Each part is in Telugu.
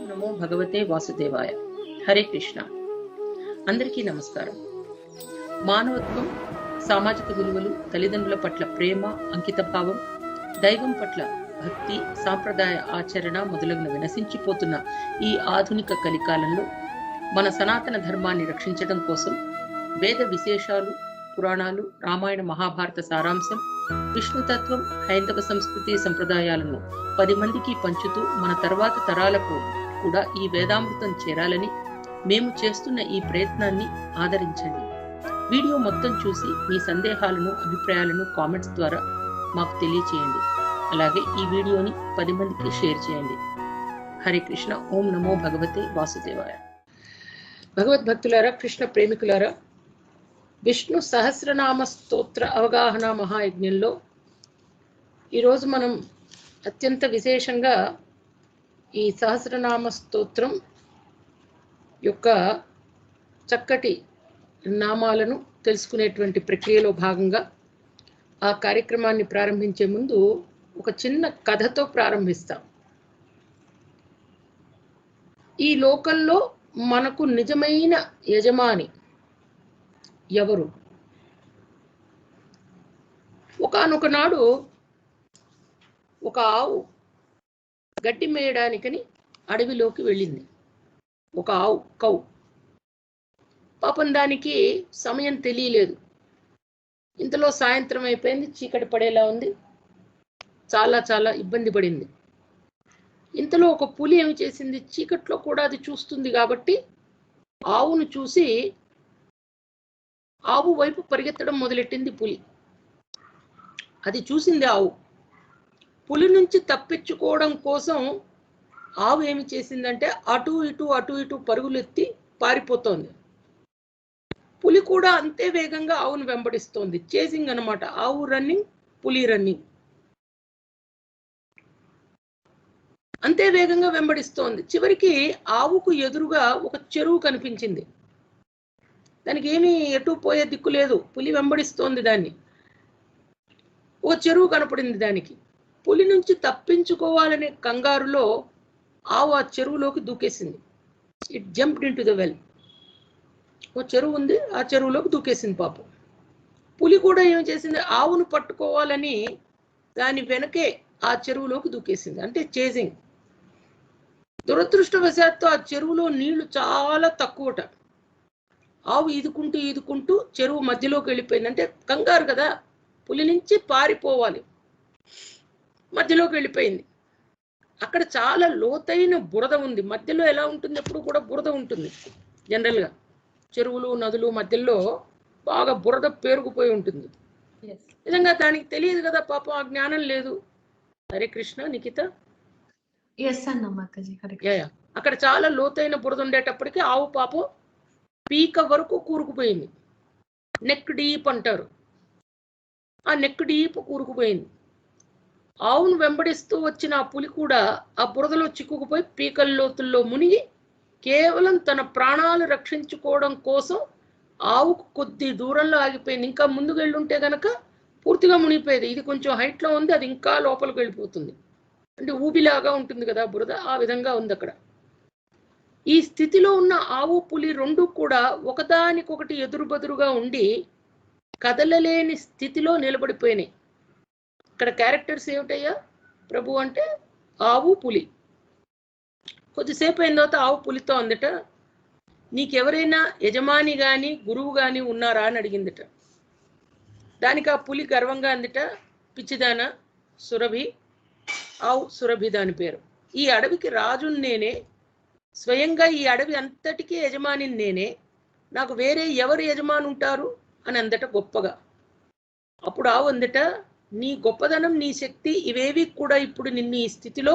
నమో భగవతే వాసుదేవాయ. హరే కృష్ణ. అందరికీ నమస్కారం. మానవత్వం, సామాజిక విలువలు, తల్లిదండ్రుల పట్ల ప్రేమ, అంకితభావం, దైవం పట్ల భక్తి, సాంప్రదాయ ఆచరణ మొదలగునవి నశించిపోతున్న ఈ ఆధునిక కలికాలంలో మన సనాతన ధర్మాన్ని రక్షించడం కోసం వేద విశేషాలు, పురాణాలు, రామాయణ మహాభారత సారాంశం, విష్ణుతత్వం, హైందవ సంస్కృతి సంప్రదాయాలను 10 మందికి పంచుతూ మన తర్వాత తరాలకు కూడా ఈ వేదామృతం చేరాలని మేము చేస్తున్న ఈ ప్రయత్నాన్ని ఆదరించండి. వీడియో మొత్తం చూసి మీ సందేహాలను, అభిప్రాయాలను కామెంట్స్ ద్వారా మాకు తెలియచేయండి. అలాగే ఈ వీడియోని 10 మందికి షేర్ చేయండి. హరే కృష్ణ. ఓం నమో భగవతే వాసుదేవాయ. భగవద్భక్తులారా, కృష్ణ ప్రేమికులారా, విష్ణు సహస్రనామ స్తోత్ర అవగాహన మహాయజ్ఞంలో ఈరోజు మనం అత్యంత విశేషంగా ఈ సహస్రనామ స్తోత్రం యొక్క చక్కటి నామాలను తెలుసుకునేటువంటి ప్రక్రియలో భాగంగా ఆ కార్యక్రమాన్ని ప్రారంభించే ముందు ఒక చిన్న కథతో ప్రారంభిస్తాం. ఈ లోకంలో మనకు నిజమైన యజమాని ఎవరు? ఒకానొక నాడు ఒక ఆవు గడ్డి మేయడానికని అడవిలోకి వెళ్ళింది. ఒక ఆవు, కౌ. పాపం దానికి సమయం తెలియలేదు. ఇంతలో సాయంత్రం అయిపోయింది, చీకటి పడేలా ఉంది. చాలా చాలా ఇబ్బంది పడింది. ఇంతలో ఒక పులి ఏమి చేసింది, చీకట్లో కూడా అది చూస్తుంది కాబట్టి ఆవును చూసి ఆవు వైపు పరిగెత్తడం మొదలెట్టింది పులి. అది చూసింది ఆవు. పులి నుంచి తప్పించుకోవడం కోసం ఆవు ఏమి చేసిందంటే అటు ఇటు పరుగులెత్తి పారిపోతోంది. పులి కూడా అంతే వేగంగా ఆవును వెంబడిస్తోంది. చేసింగ్ అన్నమాట. ఆవు రన్నింగ్, పులి రన్నింగ్. అంతే వేగంగా వెంబడిస్తోంది. చివరికి ఆవుకు ఎదురుగా ఒక చెరువు కనిపించింది. దానికి ఏమీ ఎటు పోయే దిక్కు లేదు. పులి వెంబడిస్తోంది దాన్ని. ఒక చెరువు కనపడింది దానికి. పులి నుంచి తప్పించుకోవాలనే కంగారులో ఆవు ఆ చెరువులోకి దూకేసింది. It jumped into the well. ఓ చెరువు ఉంది, ఆ చెరువులోకి దూకేసింది పాపం. పులి కూడా ఏం చేసింది, ఆవును పట్టుకోవాలని దాని వెనకే ఆ చెరువులోకి దూకేసింది. అంటే చేసింగ్. దురదృష్టవశాత్తు ఆ చెరువులో నీళ్లు చాలా తక్కువట. ఆవు ఈదుకుంటూ చెరువు మధ్యలోకి వెళ్ళిపోయింది. అంటే కంగారు కదా, పులి నుంచి పారిపోవాలి. మధ్యలోకి వెళ్ళిపోయింది. అక్కడ చాలా లోతైన బురద ఉంది. మధ్యలో ఎలా ఉంటుంది, ఎప్పుడు కూడా బురద ఉంటుంది. జనరల్గా చెరువులు, నదులు మధ్యలో బాగా బురద పేరుకుపోయి ఉంటుంది. నిజంగా దానికి తెలియదు కదా పాపం, ఆ జ్ఞానం లేదు. హరే కృష్ణ. నిఖిత, అక్కడ చాలా లోతైన బురద ఉండేటప్పటికి ఆవు పాపం పీక వరకు కూరుకుపోయింది. నెక్ డీప్ అంటారు. ఆ నెక్ డీప్ కూరుకుపోయింది. ఆవును వెంబడిస్తూ వచ్చిన ఆ పులి కూడా ఆ బురదలో చిక్కుకుపోయి పీకల లోతుల్లో మునిగి కేవలం తన ప్రాణాలు రక్షించుకోవడం కోసం ఆవుకు కొద్ది దూరంలో ఆగిపోయింది. ఇంకా ముందుకు వెళ్ళుంటే గనక పూర్తిగా మునిగిపోయేది. ఇది కొంచెం హైట్లో ఉంది, అది ఇంకా లోపలికి వెళ్ళిపోతుంది. అంటే ఊబిలాగా ఉంటుంది కదా బురద, ఆ విధంగా ఉంది అక్కడ. ఈ స్థితిలో ఉన్న ఆవు, పులి రెండు కూడా ఒకదానికొకటి ఎదురుబదురుగా ఉండి కదలలేని స్థితిలో నిలబడిపోయినాయి. ఇక్కడ క్యారెక్టర్స్ ఏమిటయ్యా ప్రభు అంటే ఆవు, పులి. కొద్దిసేపు అయిన తర్వాత ఆవు పులితో అందట, నీకెవరైనా యజమాని కానీ గురువు కానీ ఉన్నారా అని అడిగిందట. దానికి ఆ పులి గర్వంగా అందట, పిచ్చిదాన, సురభి. ఆవు సురభి దాని పేరు. ఈ అడవికి రాజుని నేనే, స్వయంగా ఈ అడవి అంతటికీ యజమాని నేనే, నాకు వేరే ఎవరు యజమాని ఉంటారు అని అందట గొప్పగా. అప్పుడు ఆవు అందట, నీ గొప్పదనం, నీ శక్తి ఇవేవి కూడా ఇప్పుడు నిన్ను ఈ స్థితిలో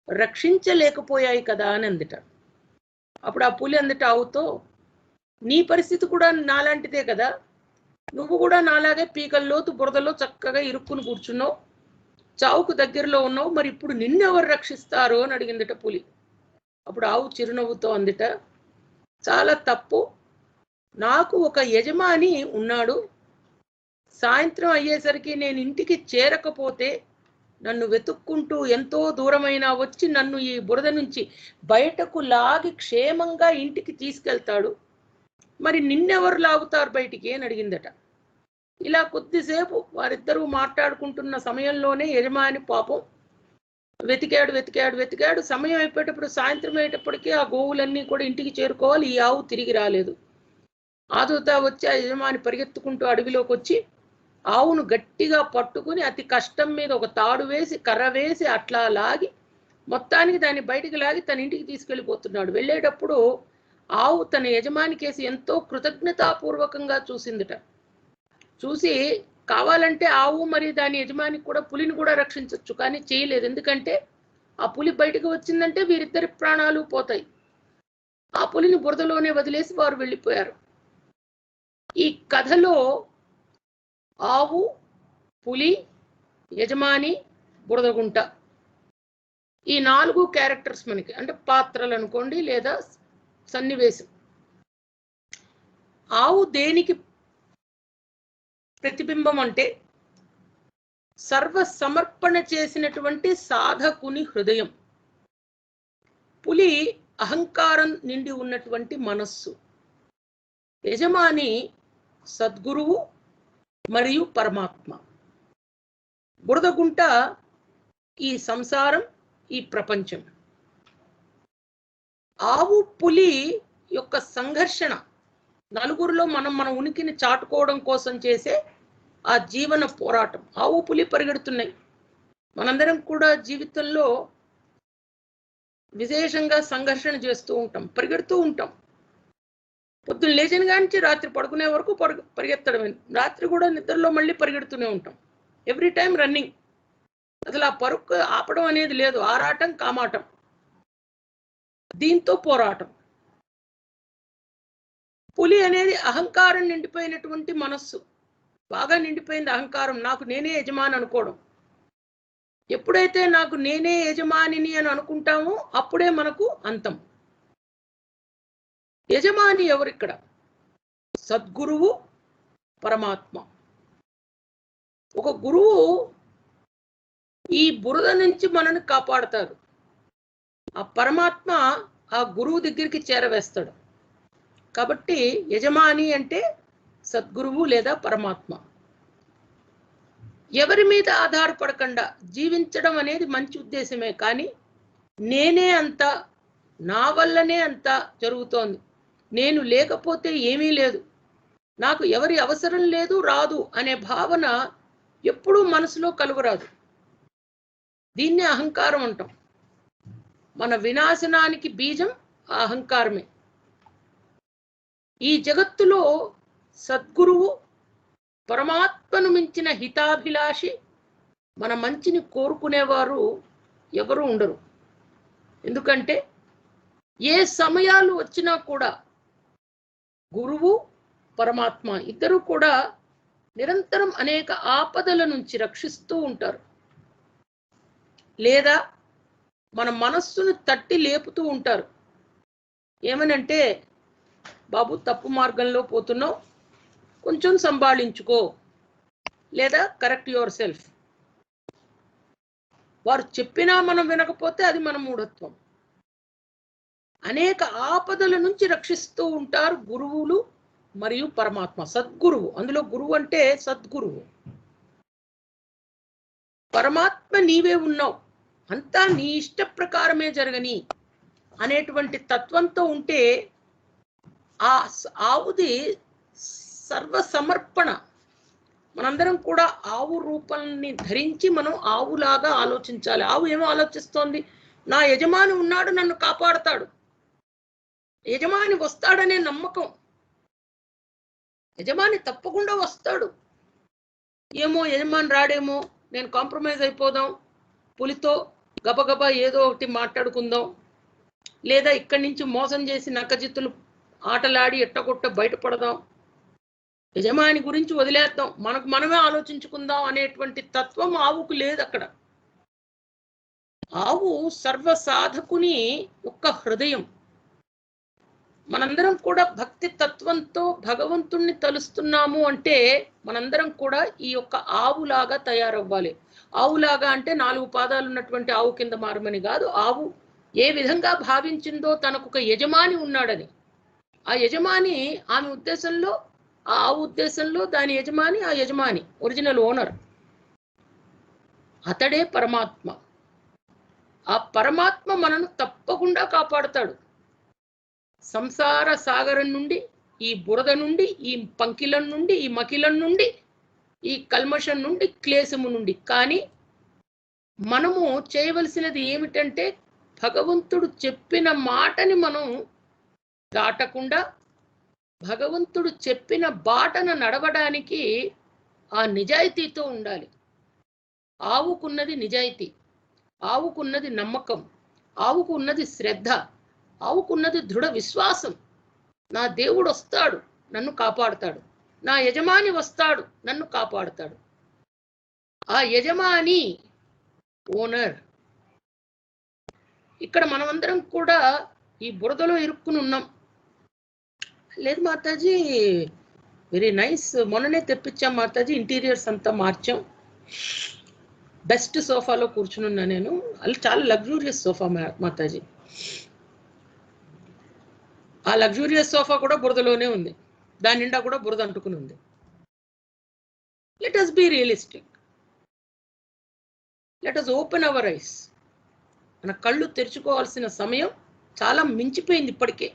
రక్షించలేకపోయాయి కదా అని అందట. అప్పుడు ఆ పులి అందట ఆవుతో, నీ పరిస్థితి కూడా నాలాంటిదే కదా, నువ్వు కూడా నాలాగే పీకల్లోతు బురదలో చక్కగా ఇరుక్కుని కూర్చున్నావు, చావుకు దగ్గరలో ఉన్నావు, మరి ఇప్పుడు నిన్నెవరు రక్షిస్తారు అని అడిగిందట పులి. అప్పుడు ఆవు చిరునవ్వుతో అందట, చాలా తప్పు, నాకు ఒక యజమాని ఉన్నాడు, సాయంత్రం అయ్యేసరికి నేను ఇంటికి చేరకపోతే నన్ను వెతుక్కుంటూ ఎంతో దూరమైనా వచ్చి నన్ను ఈ బురద నుంచి బయటకు లాగి క్షేమంగా ఇంటికి తీసుకెళ్తాడు. మరి నిన్నెవరు లాగుతారు బయటికి అని అడిగిందట. ఇలా కొద్దిసేపు వారిద్దరూ మాట్లాడుకుంటున్న సమయంలోనే యజమాని పాపం వెతికాడు వెతికాడు వెతికాడు. సమయం అయిపోయేటప్పుడు, సాయంత్రం అయ్యేటప్పటికీ ఆ గోవులన్నీ కూడా ఇంటికి చేరుకోవాలి. ఈ ఆవు తిరిగి రాలేదు. ఆదుతా వచ్చి ఆ యజమాని పరిగెత్తుకుంటూ అడవిలోకి వచ్చి ఆవును గట్టిగా పట్టుకుని అతి కష్టం మీద ఒక తాడు వేసి కర్ర వేసి అట్లా లాగి మొత్తానికి దాన్ని బయటికి లాగి తన ఇంటికి తీసుకెళ్ళిపోతున్నాడు. వెళ్ళేటప్పుడు ఆవు తన యజమాని కేసి ఎంతో కృతజ్ఞతాపూర్వకంగా చూసిందట. చూసి కావాలంటే ఆవు మరి దాని యజమానికి కూడా పులిని కూడా రక్షించవచ్చు, కానీ చేయలేదు. ఎందుకంటే ఆ పులి బయటకు వచ్చిందంటే వీరిద్దరి ప్రాణాలు పోతాయి. ఆ పులిని బురదలోనే వదిలేసి వారు వెళ్ళిపోయారు. ఈ కథలో ఆవు, పులి, యజమాని, బురదగుంట ఈ 4 క్యారెక్టర్స్ మనకి, అంటే పాత్రలు అనుకోండి లేదా సన్నివేశం. ఆవు దేనికి ప్రతిబింబం అంటే సర్వ సమర్పణ చేసినటువంటి సాధకుని హృదయం. పులి అహంకారం నిండి ఉన్నటువంటి మనస్సు. యజమాని సద్గురువు మరియు పరమాత్మ. బురదగుంట ఈ సంసారం, ఈ ప్రపంచం. ఆవు పులి యొక్క సంఘర్షణ, నలుగురిలో మనం మన ఉనికిని చాటుకోవడం కోసం చేసే ఆ జీవన పోరాటం. ఆవు పులి పరిగెడుతున్నాయి. మనందరం కూడా జీవితంలో విశేషంగా సంఘర్షణ చేస్తూ ఉంటాం, పరిగెడుతూ ఉంటాం. పొద్దున్న లేచిన కానించి రాత్రి పడుకునే వరకు పరిగెత్తడమే. రాత్రి కూడా నిద్రలో మళ్ళీ పరిగెడుతూనే ఉంటాం. Every time running. అసలు ఆ పరుగు ఆపడం అనేది లేదు. ఆరాటం, కామాటం, దీంతో పోరాటం. పులి అనేది అహంకారం నిండిపోయినటువంటి మనస్సు. బాగా నిండిపోయింది అహంకారం. నాకు నేనే యజమాని అనుకోవడం. ఎప్పుడైతే నాకు నేనే యజమానిని అని అనుకుంటామో అప్పుడే మనకు అంతం. యజమాని ఎవరిక్కడ? సద్గురువు, పరమాత్మ. ఒక గురువు ఈ బురద నుంచి మనల్ని కాపాడతారు. ఆ పరమాత్మ ఆ గురువు దగ్గరికి చేరవేస్తాడు. కాబట్టి యజమాని అంటే సద్గురువు లేదా పరమాత్మ. ఎవరి మీద ఆధారపడకుండా జీవించడం అనేది మంచి ఉద్దేశమే, కానీ నేనే అంత, నా వల్లనే అంత జరుగుతోంది, నేను లేకపోతే ఏమీ లేదు, నాకు ఎవరి అవసరం లేదు, రాదు అనే భావన ఎప్పుడూ మనసులో కలుగరాదు. దీన్నే అహంకారం అంటాం. మన వినాశనానికి బీజం ఆ అహంకారమే. ఈ జగత్తులో సద్గురువు, పరమాత్మను మించిన హితాభిలాషి, మన మంచిని కోరుకునేవారు ఎవరు ఉండరు. ఎందుకంటే ఏ సమయాలు వచ్చినా కూడా గురువు, పరమాత్మ ఇద్దరు కూడా నిరంతరం అనేక ఆపదల నుంచి రక్షిస్తూ ఉంటారు. లేదా మన మనస్సును తట్టి లేపుతూ ఉంటారు. ఏమనంటే, బాబు తప్పు మార్గంలో పోతున్నావు, కొంచెం సంభాళించుకో, లేదా కరెక్ట్ యువర్ సెల్ఫ్. వారు చెప్పినా మనం వినకపోతే అది మన మూఢత్వం. అనేక ఆపదల నుంచి రక్షిస్తూ ఉంటారు గురువులు మరియు పరమాత్మ. సద్గురువు, అందులో గురువు అంటే సద్గురువు. పరమాత్మ నీవే ఉన్నావు, అంతా నీ ఇష్ట ప్రకారమే జరగని అనేటువంటి తత్వంతో ఉంటే ఆ ఆవుది సర్వసమర్పణ. మనందరం కూడా ఆవు రూపాన్ని ధరించి మనం ఆవులాగా ఆలోచించాలి. ఆవు ఏమో ఆలోచిస్తోంది, నా యజమాని ఉన్నాడు, నన్ను కాపాడతాడు, యజమాని వస్తాడనే నమ్మకం. యజమాని తప్పకుండా వస్తాడు. ఏమో యజమాని రాడేమో, నేను కాంప్రమైజ్ అయిపోదాం, పులితో గబగబా ఏదో ఒకటి మాట్లాడుకుందాం, లేదా ఇక్కడి నుంచి మోసం చేసి నక్కజిత్తులు ఆటలాడి ఎట్టగొట్ట బయటపడదాం, యజమాని గురించి వదిలేద్దాం, మనకు మనమే ఆలోచించుకుందాం అనేటువంటి తత్వం ఆవుకు లేదు అక్కడ. ఆవు సర్వసాధకుని యొక్క హృదయం. మనందరం కూడా భక్తి తత్వంతో భగవంతుణ్ణి తలుస్తున్నాము అంటే మనందరం కూడా ఈ యొక్క ఆవులాగా తయారవ్వాలి. ఆవులాగా అంటే 4 పాదాలు ఉన్నటువంటి ఆవు కింద మారమని కాదు. ఆవు ఏ విధంగా భావించిందో తనకు ఒక యజమాని ఉన్నాడని, ఆ యజమాని ఆమె ఉద్దేశంలో, ఆ ఆవు ఉద్దేశంలో దాని యజమాని, ఆ యజమాని ఒరిజినల్ ఓనర్, అతడే పరమాత్మ. ఆ పరమాత్మ మనను తప్పకుండా కాపాడుతాడు. సంసార సాగరం నుండి, ఈ బురద నుండి, ఈ పంకిలం నుండి, ఈ మకిలం నుండి, ఈ కల్మషం నుండి, క్లేశము నుండి. కానీ మనము చేయవలసినది ఏమిటంటే భగవంతుడు చెప్పిన మాటని మనం దాటకుండా భగవంతుడు చెప్పిన బాటన నడవడానికి ఆ నిజాయితీతో ఉండాలి. ఆవుకున్నది నిజాయితీ, ఆవుకున్నది నమ్మకం, ఆవుకు ఉన్నది శ్రద్ధ, ఆవుకున్నది దృఢ విశ్వాసం. నా దేవుడు వస్తాడు, నన్ను కాపాడుతాడు, నా యజమాని వస్తాడు, నన్ను కాపాడుతాడు. ఆ యజమాని ఓనర్. ఇక్కడ మనమందరం కూడా ఈ బురదలో ఇరుక్కుని ఉన్నాం. లేదు మాతాజీ, వెరీ నైస్, మొన్ననే తెప్పించాం మాతాజీ, ఇంటీరియర్స్ అంతా మార్చాం, బెస్ట్ సోఫాలో కూర్చునున్నా నేను. చాలా లగ్జూరియస్ సోఫా మాతాజీ. ఆ లగ్జూరియస్ సోఫా కూడా బురదలోనే ఉంది, దాని నిండా కూడా బురద అంటుకుని ఉంది. Let us be realistic, let us open our eyes. మన కళ్ళు తెరుచుకోవాల్సిన సమయం చాలా మించిపోయింది ఇప్పటికే.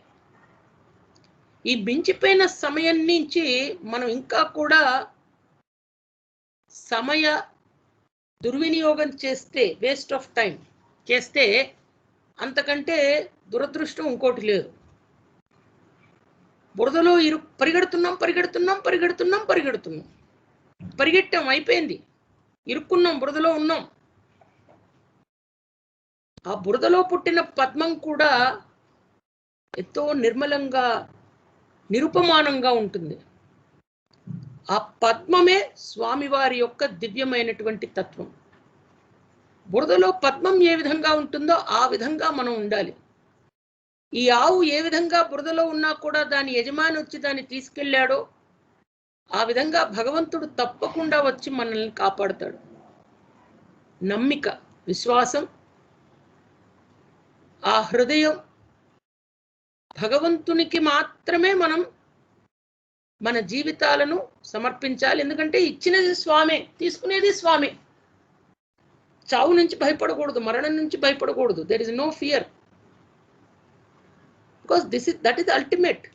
ఈ మించిపోయిన సమయం నుంచి మనం ఇంకా కూడా సమయ దుర్వినియోగం చేస్తే, వేస్ట్ ఆఫ్ టైం చేస్తే అంతకంటే దురదృష్టం ఇంకోటి లేదు. బురదలో పరిగెడుతున్నాం, పరిగెట్టాం, అయిపోయింది, ఇరుక్కున్నాం, బురదలో ఉన్నాం. ఆ బురదలో పుట్టిన పద్మం కూడా ఎంతో నిర్మలంగా, నిరుపమానంగా ఉంటుంది. ఆ పద్మమే స్వామివారి యొక్క దివ్యమైనటువంటి తత్వం. బురదలో పద్మం ఏ విధంగా ఉంటుందో ఆ విధంగా మనం ఉండాలి. ఈ ఆవు ఏ విధంగా బురదలో ఉన్నా కూడా దాని యజమాని వచ్చి దాన్ని తీసుకెళ్ళాడో ఆ విధంగా భగవంతుడు తప్పకుండా వచ్చి మనల్ని కాపాడుతాడు. నమ్మిక, విశ్వాసం, ఆ హృదయం, భగవంతునికి మాత్రమే మనం మన జీవితాలను సమర్పించాలి. ఎందుకంటే ఇచ్చినది స్వామే, తీసుకునేది స్వామే. చావు నుంచి భయపడకూడదు, మరణం నుంచి భయపడకూడదు. There is no fear, because that is ultimate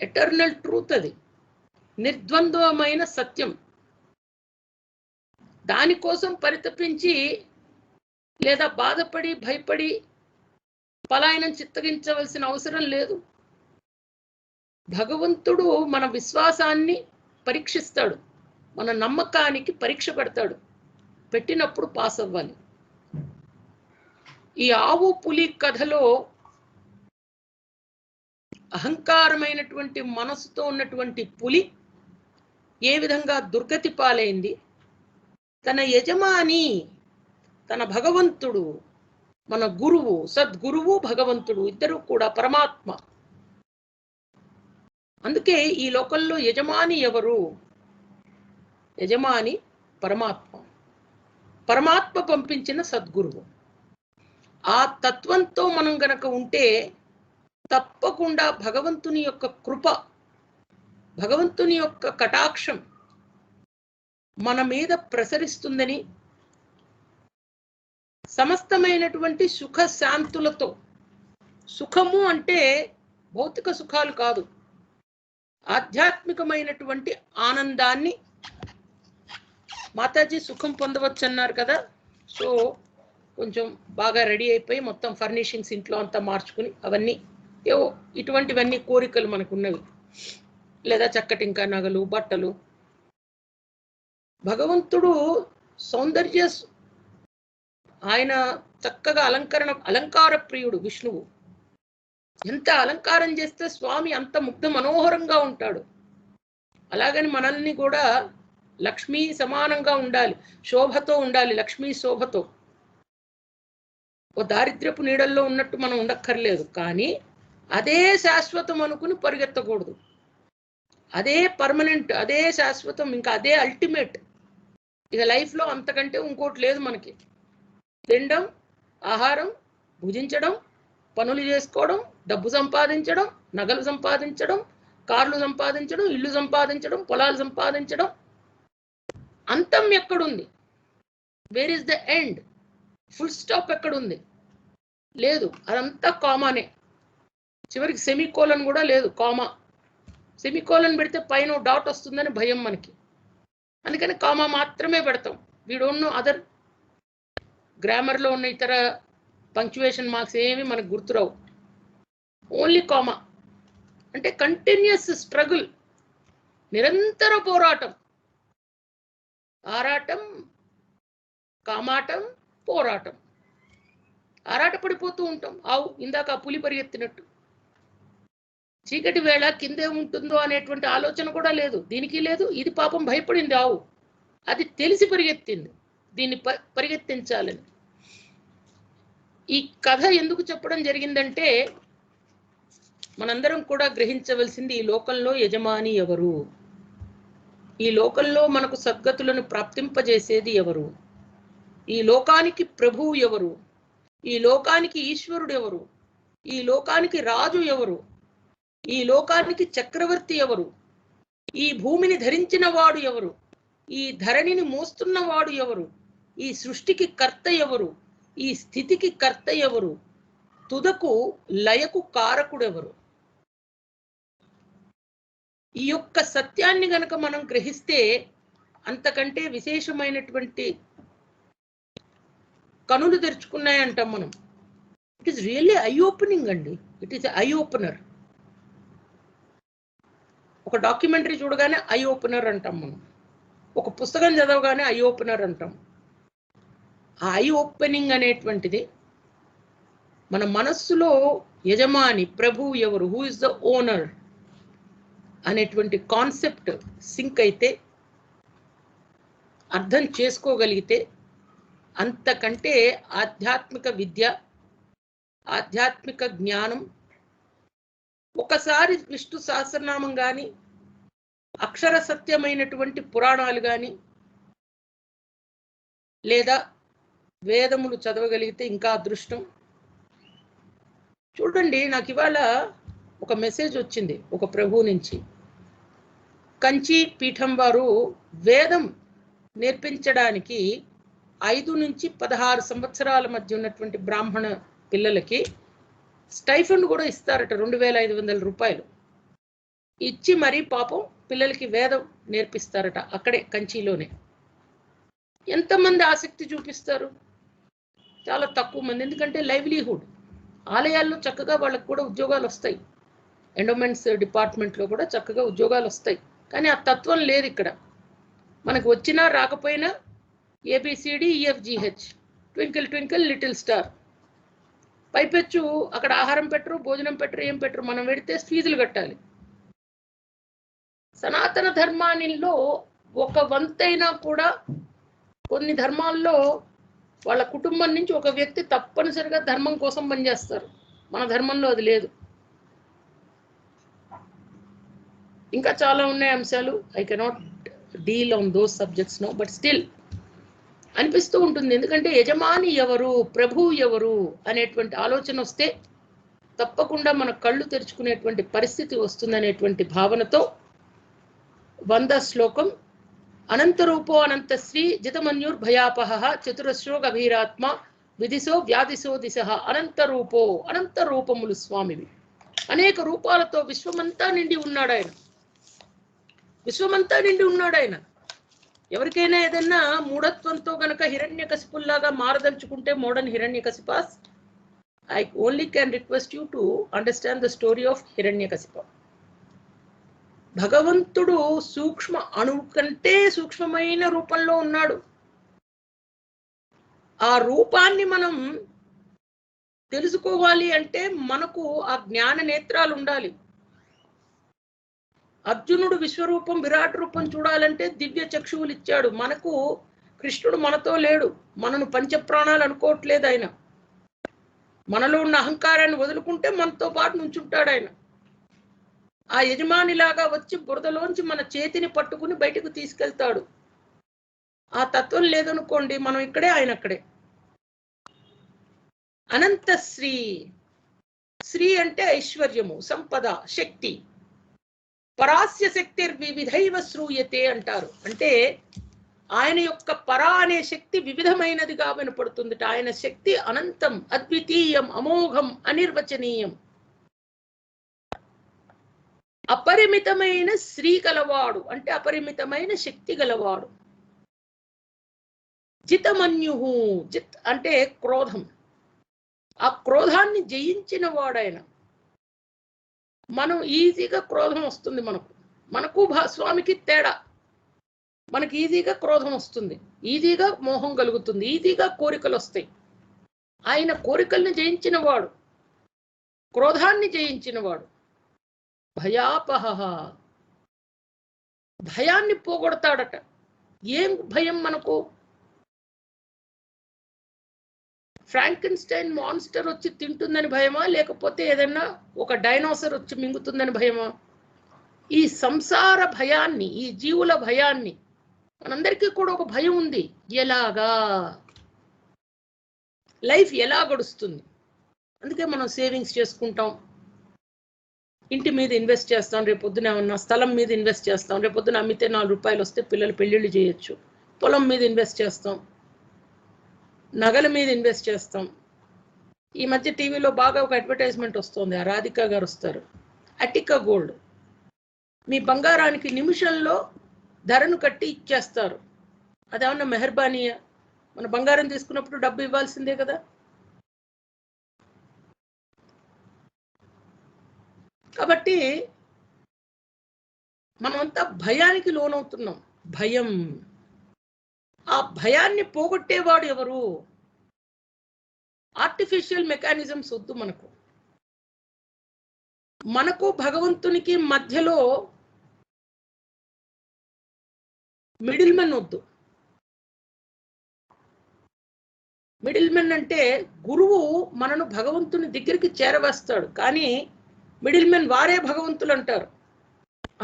eternal truth. అది నిర్ద్వంద్వమైన సత్యం. దానికోసం పరితపించి లేదా బాధపడి భయపడి పలాయనం చిత్తగించవలసిన అవసరం లేదు. భగవంతుడు మన విశ్వాసాన్ని పరీక్షిస్తాడు, మన నమ్మకానికి పరీక్ష పెడతాడు. పెట్టినప్పుడు పాస్ అవ్వాలి. ఈ ఆవు పులి కథలో అహంకారమైనటువంటి మనసుతో ఉన్నటువంటి పులి ఏ విధంగా దుర్గతి పాలైంది, తన యజమాని, తన భగవంతుడు, మన గురువు, సద్గురువు భగవంతుడు, ఇద్దరు కూడా పరమాత్మ. అందుకే ఈ లోకంలో యజమాని ఎవరు? యజమాని పరమాత్మ, పరమాత్మ పంపించిన సద్గురువు. ఆ తత్వంతో మనం గనక ఉంటే తప్పకుండా భగవంతుని యొక్క కృప, భగవంతుని యొక్క కటాక్షం మన మీద ప్రసరిస్తుందని, సమస్తమైనటువంటి సుఖ శాంతులతో, సుఖము అంటే భౌతిక సుఖాలు కాదు, ఆధ్యాత్మికమైనటువంటి ఆనందాన్ని మాతాజీ సుఖం పొందవచ్చు అన్నారు కదా. సో కొంచెం బాగా రెడీ అయిపోయి మొత్తం ఫర్నిషింగ్స్ ఇంట్లో అంతా మార్చుకుని, అవన్నీ ఏవో ఇటువంటివన్నీ కోరికలు మనకున్నవి, లేదా చక్కటి ఇంకా నగలు, బట్టలు. భగవంతుడు సౌందర్య, ఆయన చక్కగా అలంకార ప్రియుడు విష్ణువు. ఎంత అలంకారం చేస్తే స్వామి అంత ముగ్ధ మనోహరంగా ఉంటాడు. అలాగని మనల్ని కూడా లక్ష్మీ సమానంగా ఉండాలి, శోభతో ఉండాలి, లక్ష్మీ శోభతో. ఓ దారిద్ర్యపు నీడల్లో ఉన్నట్టు మనం ఉండక్కర్లేదు. కానీ అదే శాశ్వతం అనుకుని పరిగెత్తకూడదు. అదే పర్మనెంట్, అదే శాశ్వతం, ఇంకా అదే అల్టిమేట్. ఇక లైఫ్లో అంతకంటే ఇంకోటి లేదు మనకి. తినడం, ఆహారం, భుజించడం, పనులు చేసుకోవడం, డబ్బు సంపాదించడం, నగలు సంపాదించడం, కార్లు సంపాదించడం, ఇల్లు సంపాదించడం, పొలాలు సంపాదించడం. అంతం ఎక్కడుంది? Where is the end? Full stop ఎక్కడుంది? లేదు. అదంతా కామానే. చివరికి సెమీకోలన్ కూడా లేదు, కామా. సెమీకోలన్ పెడితే పైన డాట్ వస్తుందని భయం మనకి, అందుకని కామా మాత్రమే పెడతాం. We don't know other. గ్రామర్లో ఉన్న ఇతర పంక్చువేషన్ మార్క్స్ ఏమి మనకు గుర్తురావు. Only comma. అంటే కంటిన్యూస్ స్ట్రగుల్, నిరంతర పోరాటం. ఆరాటం, కామాటం, పోరాటం. ఆరాటపడిపోతూ ఉంటాం. ఆవు ఇందాక ఆ పులి పరిగెత్తినట్టు. చీకటి వేళ కిందే ఉంటుందో అనేటువంటి ఆలోచన కూడా లేదు, దీనికి లేదు. ఇది పాపం భయపడింది ఆవు, అది తెలిసి పరిగెత్తింది దీన్ని పరిగెత్తించాలని. ఈ కథ ఎందుకు చెప్పడం జరిగిందంటే, మనందరం కూడా గ్రహించవలసింది, ఈ లోకంలో యజమాని ఎవరు, ఈ లోకంలో మనకు సద్గతులను ప్రాప్తింపజేసేది ఎవరు, ఈ లోకానికి ప్రభువు ఎవరు, ఈ లోకానికి ఈశ్వరుడు ఎవరు, ఈ లోకానికి రాజు ఎవరు, ఈ లోకానికి చక్రవర్తి ఎవరు, ఈ భూమిని ధరించిన వాడు ఎవరు, ఈ ధరణిని మోస్తున్నవాడు ఎవరు, ఈ సృష్టికి కర్త ఎవరు, ఈ స్థితికి కర్త ఎవరు, తుదకు లయకు కారకుడెవరు. ఈ యొక్క సత్యాన్ని గనక మనం గ్రహిస్తే అంతకంటే విశేషమైనటువంటి కనులు తెరుచుకున్నాయంటాం మనం. It is really eye opening అండి. It is eye opener. ఒక డాక్యుమెంటరీ చూడగానే ఐ ఓపెనర్ అంటాం మనం, ఒక పుస్తకం చదవగానే ఐ ఓపెనర్ అంటాం. ఆ ఐ ఓపెనింగ్ అనేటువంటిది మన మనస్సులో యజమాని ప్రభువు ఎవరు, హూ ఇస్ ద ఓనర్ అనేటువంటి కాన్సెప్ట్ సింక్ అయితే, అర్థం చేసుకోగలిగితే, అంతకంటే ఆధ్యాత్మిక విద్య, ఆధ్యాత్మిక జ్ఞానం, ఒకసారి విష్ణు సహస్రనామం కానీ, అక్షర సత్యమైనటువంటి పురాణాలు కానీ, లేదా వేదములు చదవగలిగితే ఇంకా అదృష్టం. చూడండి, నాకు ఇవాళ ఒక మెసేజ్ వచ్చింది ఒక ప్రభువు నుంచి. కంచి పీఠం వారు వేదం నేర్పించడానికి 5 నుంచి 16 సంవత్సరాల మధ్య ఉన్నటువంటి బ్రాహ్మణ పిల్లలకి స్టైఫండ్ కూడా ఇస్తారట, 2500 రూపాయలు ఇచ్చి మరీ పాపం పిల్లలకి వేదం నేర్పిస్తారట అక్కడే కంచిలోనే. ఎంతమంది ఆసక్తి చూపిస్తారు? చాలా తక్కువ మంది. ఎందుకంటే లైవ్లీహుడ్. ఆలయాల్లో చక్కగా వాళ్ళకు కూడా ఉద్యోగాలు వస్తాయి, ఎండోమెంట్స్ డిపార్ట్మెంట్లో కూడా చక్కగా ఉద్యోగాలు వస్తాయి. కానీ ఆ తత్వం లేదు ఇక్కడ. మనకు వచ్చినా రాకపోయినా A B C D E F G H, twinkle twinkle little star. పైపెచ్చు అక్కడ ఆహారం పెట్టరు, భోజనం పెట్టరు, ఏం పెట్టరు. మనం పెడితే ఫీజులు కట్టాలి. సనాతన ధర్మానిలో ఒక వంతైనా కూడా, కొన్ని ధర్మాల్లో వాళ్ళ కుటుంబం నుంచి ఒక వ్యక్తి తప్పనిసరిగా ధర్మం కోసం పనిచేస్తారు. మన ధర్మంలో అది లేదు. ఇంకా చాలా ఉన్నాయి అంశాలు. I cannot deal on those subjects no, but still అనిపిస్తూ ఉంటుంది. ఎందుకంటే యజమాని ఎవరు, ప్రభువు ఎవరు అనేటువంటి ఆలోచన వస్తే తప్పకుండా మన కళ్ళు తెరుచుకునేటువంటి పరిస్థితి వస్తుందనేటువంటి భావనతో 100వ శ్లోకం. అనంతరూపో అనంతశ్రీ జితమన్యుర్భయాపహ చతురశ్రో గభీరాత్మ విదిశో వ్యాధిశో దిశ. అనంతరూపో, అనంత రూపములు స్వామివి. అనేక రూపాలతో విశ్వమంతా నిండి ఉన్నాడు ఆయన. విశ్వమంతా నిండి ఉన్నాడు ఆయన. ఎవరికైనా ఏదన్నా మూఢత్వంతో గనక హిరణ్యకశిపుల్లాగా మారదలుచుకుంటే, మోడర్న్ హిరణ్యకశిపాస్, I only can request you to understand the story of Hiranyakashipa. భగవంతుడు సూక్ష్మ అణువు కంటే సూక్ష్మమైన రూపంలో ఉన్నాడు. ఆ రూపాన్ని మనం తెలుసుకోవాలి అంటే మనకు ఆ జ్ఞాన నేత్రాలు ఉండాలి. అర్జునుడు విశ్వరూపం, విరాట్ రూపం చూడాలంటే దివ్య చక్షువులు ఇచ్చాడు. మనకు కృష్ణుడు మనతో లేడు, మనను పంచప్రాణాలు అనుకోవట్లేదు ఆయన. మనలో ఉన్న అహంకారాన్ని వదులుకుంటే మనతో పాటు నుంచుంటాడు ఆయన. ఆ యజమానిలాగా వచ్చి బురదలోంచి మన చేతిని పట్టుకుని బయటకు తీసుకెళ్తాడు. ఆ తత్వం లేదనుకోండి, మనం ఇక్కడే, ఆయన అక్కడే. అనంత శ్రీ. శ్రీ అంటే ఐశ్వర్యము, సంపద, శక్తి. పరాస్య శక్తిర్వివిధైవ శ్రూయతే అంటారు. అంటే ఆయన యొక్క పరా అనే శక్తి వివిధమైనదిగా వినపడుతుంది. ఆయన శక్తి అనంతం, అద్వితీయం, అమోఘం, అనిర్వచనీయం. అపరిమితమైన శ్రీ గలవాడు అంటే అపరిమితమైన శక్తి గలవాడు. జితమన్యుహు. జిత్ అంటే క్రోధం. ఆ క్రోధాన్ని జయించిన వాడాయన. మనం ఈజీగా క్రోధం వస్తుంది. మనకు స్వామికి తేడా. మనకి ఈజీగా క్రోధం వస్తుంది, ఈజీగా మోహం కలుగుతుంది, ఈజీగా కోరికలు వస్తాయి. ఆయన కోరికల్ని జయించిన వాడు, క్రోధాన్ని జయించిన వాడు. భయాపహ. భయాన్ని పోగొడతాడట. ఏం భయం మనకు? ఫ్రాంకెన్స్టైన్ మాన్స్టర్ వచ్చి తింటుందని భయమా, లేకపోతే ఏదన్నా ఒక డైనోసర్ వచ్చి మింగుతుందని భయమా? ఈ సంసార భయాన్ని, ఈ జీవుల భయాన్ని, మనందరికీ కూడా ఒక భయం ఉంది. ఎలాగా లైఫ్ ఎలా గడుస్తుంది? అందుకే మనం సేవింగ్స్ చేసుకుంటాం, ఇంటి మీద ఇన్వెస్ట్ చేస్తాం, రేపొద్దున ఏమన్నా స్థలం మీద ఇన్వెస్ట్ చేస్తాం, రేపొద్దున అమ్మితే 4 రూపాయలు వస్తే పిల్లలు పెళ్ళిళ్ళు చేయొచ్చు, పొలం మీద ఇన్వెస్ట్ చేస్తాం, నగల మీద ఇన్వెస్ట్ చేస్తాం. ఈ మధ్య టీవీలో బాగా ఒక అడ్వర్టైజ్మెంట్ వస్తుంది, ఆ రాధికా గారు వస్తారు. అటికా గోల్డ్, మీ బంగారానికి నిమిషంలో ధరను కట్టి ఇచ్చేస్తారు. అదేమన్నా మెహర్బానీయా? మన బంగారం తీసుకున్నప్పుడు డబ్బు ఇవ్వాల్సిందే కదా. కాబట్టి మనమంతా భయానికి లోనవుతున్నాం. భయం. ఆ భయాన్ని పోగొట్టేవాడు ఎవరు? ఆర్టిఫిషియల్ మెకానిజమ్స్ వద్దు మనకు. మనకు భగవంతునికి మధ్యలో మిడిల్ మెన్ వద్దు. మిడిల్ మెన్ అంటే గురువు మనను భగవంతుని దగ్గరికి చేరవేస్తాడు, కానీ మిడిల్ మెన్ వారే భగవంతులు అంటారు.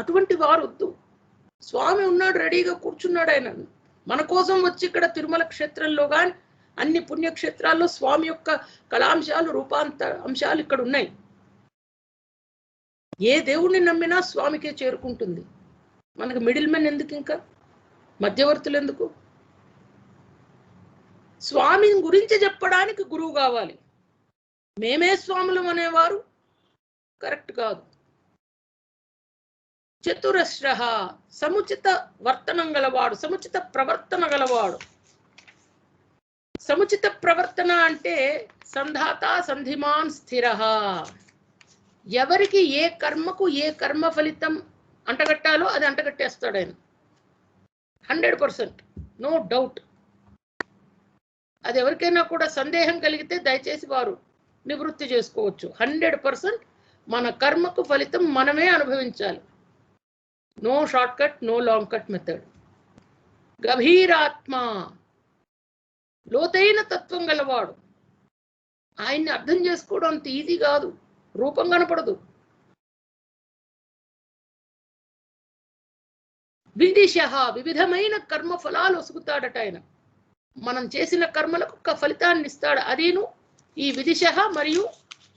అటువంటి వారు వద్దు. స్వామి ఉన్నాడు, రెడీగా కూర్చున్నాడు. ఆయన మన కోసం వచ్చి ఇక్కడ తిరుమల క్షేత్రంలో కానీ అన్ని పుణ్యక్షేత్రాల్లో స్వామి యొక్క కళాంశాలు, రూపాంతర అంశాలు ఇక్కడ ఉన్నాయి. ఏ దేవుణ్ణి నమ్మినా స్వామికే చేరుకుంటుంది. మనకు మిడిల్ మెన్ ఎందుకు? ఇంకా మధ్యవర్తులు ఎందుకు? స్వామి గురించి చెప్పడానికి గురువు కావాలి. మేమే స్వాములం అనేవారు కరెక్ట్ కాదు. చతురశ్ర. సముచిత వర్తనం గలవాడు, సముచిత ప్రవర్తన గలవాడు. సముచిత ప్రవర్తన అంటే సంధాత సంధిమాన్ స్థిర. ఎవరికి ఏ కర్మకు ఏ కర్మ ఫలితం అంటగట్టాలో అది అంటగట్టేస్తాడు ఆయన. 100%, నో డౌట్. అది ఎవరికైనా కూడా సందేహం కలిగితే దయచేసి వారు నివృత్తి చేసుకోవచ్చు. 100% మన కర్మకు ఫలితం మనమే అనుభవించాలి. No short cut, no long cut method. గభీరాత్మ. లోతైన తత్వం గలవాడు. ఆయన్ని అర్థం చేసుకోవడం అంత ఈజీ కాదు. రూపం కనపడదు. విదిశ. వివిధమైన కర్మ ఫలాలు వసుకుతాడట ఆయన. మనం చేసిన కర్మలకు ఒక ఫలితాన్ని ఇస్తాడు. అదేను ఈ విదిశ. మరియు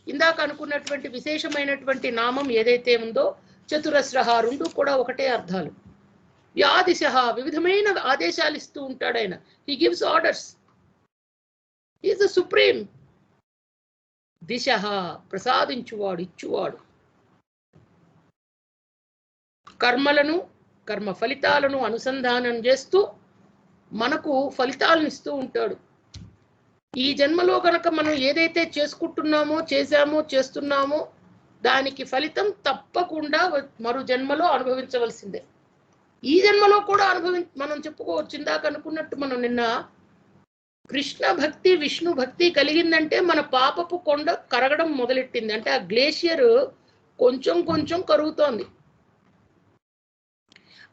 ఇందాక అనుకున్నటువంటి విశేషమైనటువంటి నామం ఏదైతే ఉందో చతురస్ర, రెండు కూడా ఒకటే అర్థాలు. వ్యాదిశ. వివిధమైన ఆదేశాలు ఇస్తూ ఉంటాడు ఆయన. He gives orders. He is the supreme. దిశ. ప్రసాదించువాడు, ఇచ్చువాడు. కర్మలను, కర్మ ఫలితాలను అనుసంధానం చేస్తూ మనకు ఫలితాలను ఇస్తూ ఉంటాడు. ఈ జన్మలో కనుక మనం ఏదైతే చేసుకుంటున్నామో, చేశామో, చేస్తున్నామో దానికి ఫలితం తప్పకుండా మరో జన్మలో అనుభవించవలసిందే. ఈ జన్మలో కూడా మనం చెప్పుకోవచ్చు. ఇందాక అనుకున్నట్టు మనం నిన్న కృష్ణ భక్తి, విష్ణు భక్తి కలిగిందంటే మన పాపపు కొండ కరగడం మొదలెట్టింది. అంటే ఆ గ్లేషియర్ కొంచెం కొంచెం కరుగుతోంది.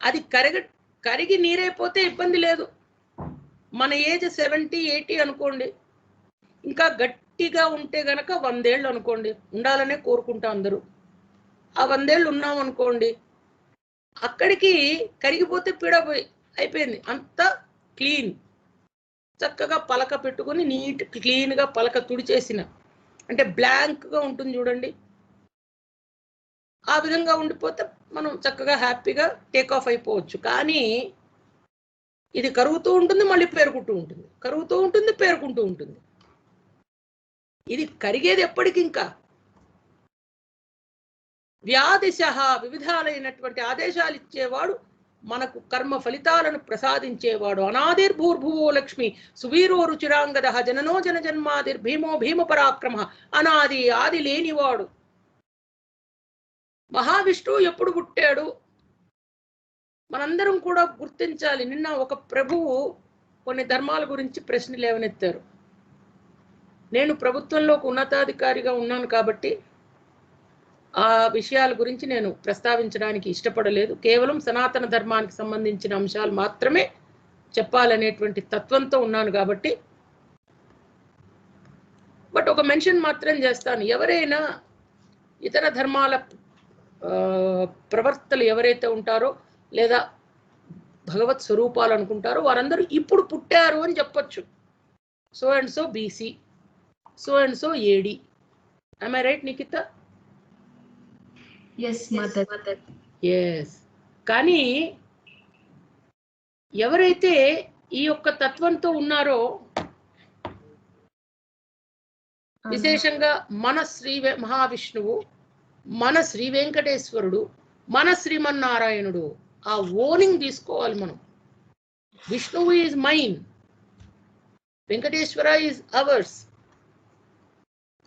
అది కరిగి నీరైపోతే ఇబ్బంది లేదు. మన ఏజ్ 70, 80 అనుకోండి, ఇంకా గట్టిగా ఉంటే గనక 100 ఏళ్ళు అనుకోండి, ఉండాలనే కోరుకుంటా అందరూ. ఆ 100 ఏళ్ళు ఉన్నాం అనుకోండి, అక్కడికి కరిగిపోతే పీడపోయి అయిపోయింది, అంతా క్లీన్. చక్కగా పలక పెట్టుకుని నీట్ క్లీన్గా పలక తుడిచేసిన, అంటే బ్లాంక్గా ఉంటుంది చూడండి, ఆ విధంగా ఉండిపోతే మనం చక్కగా హ్యాపీగా టేక్ ఆఫ్ అయిపోవచ్చు. కానీ ఇది కరుగుతూ ఉంటుంది, మళ్ళీ పేరుకుంటూ ఉంటుంది, కరుగుతూ ఉంటుంది, పేరుకుంటూ ఉంటుంది. ఇది కరిగేది ఎప్పటికి? ఇంకా వ్యాదిశ, వివిధాలైనటువంటి ఆదేశాలు ఇచ్చేవాడు, మనకు కర్మ ఫలితాలను ప్రసాదించేవాడు. అనాదిర్భూర్భువో లక్ష్మి సువీరో రుచిరాంగద జననో జన జన్మాదిర్భీమో భీమ పరాక్రమ. అనాది ఆది లేనివాడు. మహావిష్ణువు ఎప్పుడు పుట్టాడు? మనందరం కూడా గుర్తించాలి. నిన్న ఒక ప్రభువు కొన్ని ధర్మాల గురించి ప్రశ్న లేవనెత్తారు. నేను ప్రభుత్వంలో ఒక ఉన్నతాధికారిగా ఉన్నాను కాబట్టి ఆ విషయాల గురించి నేను ప్రస్తావించడానికి ఇష్టపడలేదు. కేవలం సనాతన ధర్మానికి సంబంధించిన అంశాలు మాత్రమే చెప్పాలనేటువంటి తత్వంతో ఉన్నాను కాబట్టి. బట్ ఒక మెన్షన్ మాత్రం చేస్తాను. ఎవరైనా ఇతర ధర్మాల ప్రవర్తలు ఎవరైతే ఉంటారో లేదా భగవత్ స్వరూపాలు అనుకుంటారో వారందరూ ఇప్పుడు పుట్టారు అని చెప్పొచ్చు. So and so BC, so and so AD. am I right, Nikhita? yes mother. yes. కానీ ఎవరైతే ఈ యొక్క తత్వంతో ఉన్నారో, విశేషంగా మన శ్రీ మహావిష్ణువు, మన శ్రీ వెంకటేశ్వరుడు, మన శ్రీమన్నారాయణుడు, ఆ ఓనింగ్ తీసుకోవాలి మనం. Vishnu is mine, Venkateswara is ours,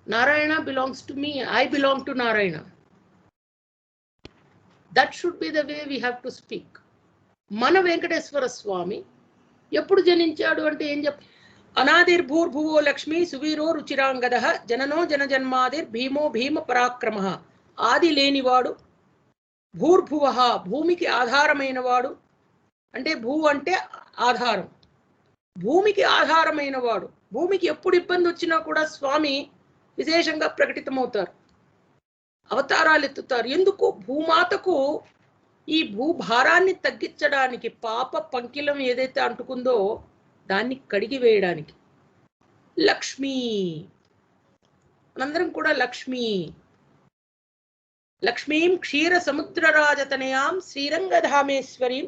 Narayana belongs to me, I belong to Narayana. That should be the way we have to speak. మన వెంకటేశ్వర స్వామి ఎప్పుడు జనించాడు అంటే ఏం చెప్ప? అనాదిర్భూర్భువో లక్ష్మి సువీరో రుచిరాంగద జననో జన జన్మాదిర్ భీమో భీమ పరాక్రమ. ఆది లేనివాడు, భూర్భువ భూమికి ఆధారమైన వాడు, అంటే భూ అంటే ఆధారం, భూమికి ఆధారమైన వాడు. భూమికి ఎప్పుడు ఇబ్బంది వచ్చినా కూడా స్వామి విశేషంగా ప్రకటితమవుతారు, అవతారాలు ఎత్తుతారు. ఎందుకు? భూమాతకు ఈ భూభారాన్ని తగ్గించడానికి, పాప పంకిలం ఏదైతే అంటుకుందో దాన్ని కడిగి వేయడానికి. లక్ష్మీ, మనందరం కూడా లక్ష్మీ. లక్ష్మీం క్షీర సముద్రరాజతనయాం శ్రీరంగధామేశ్వరీం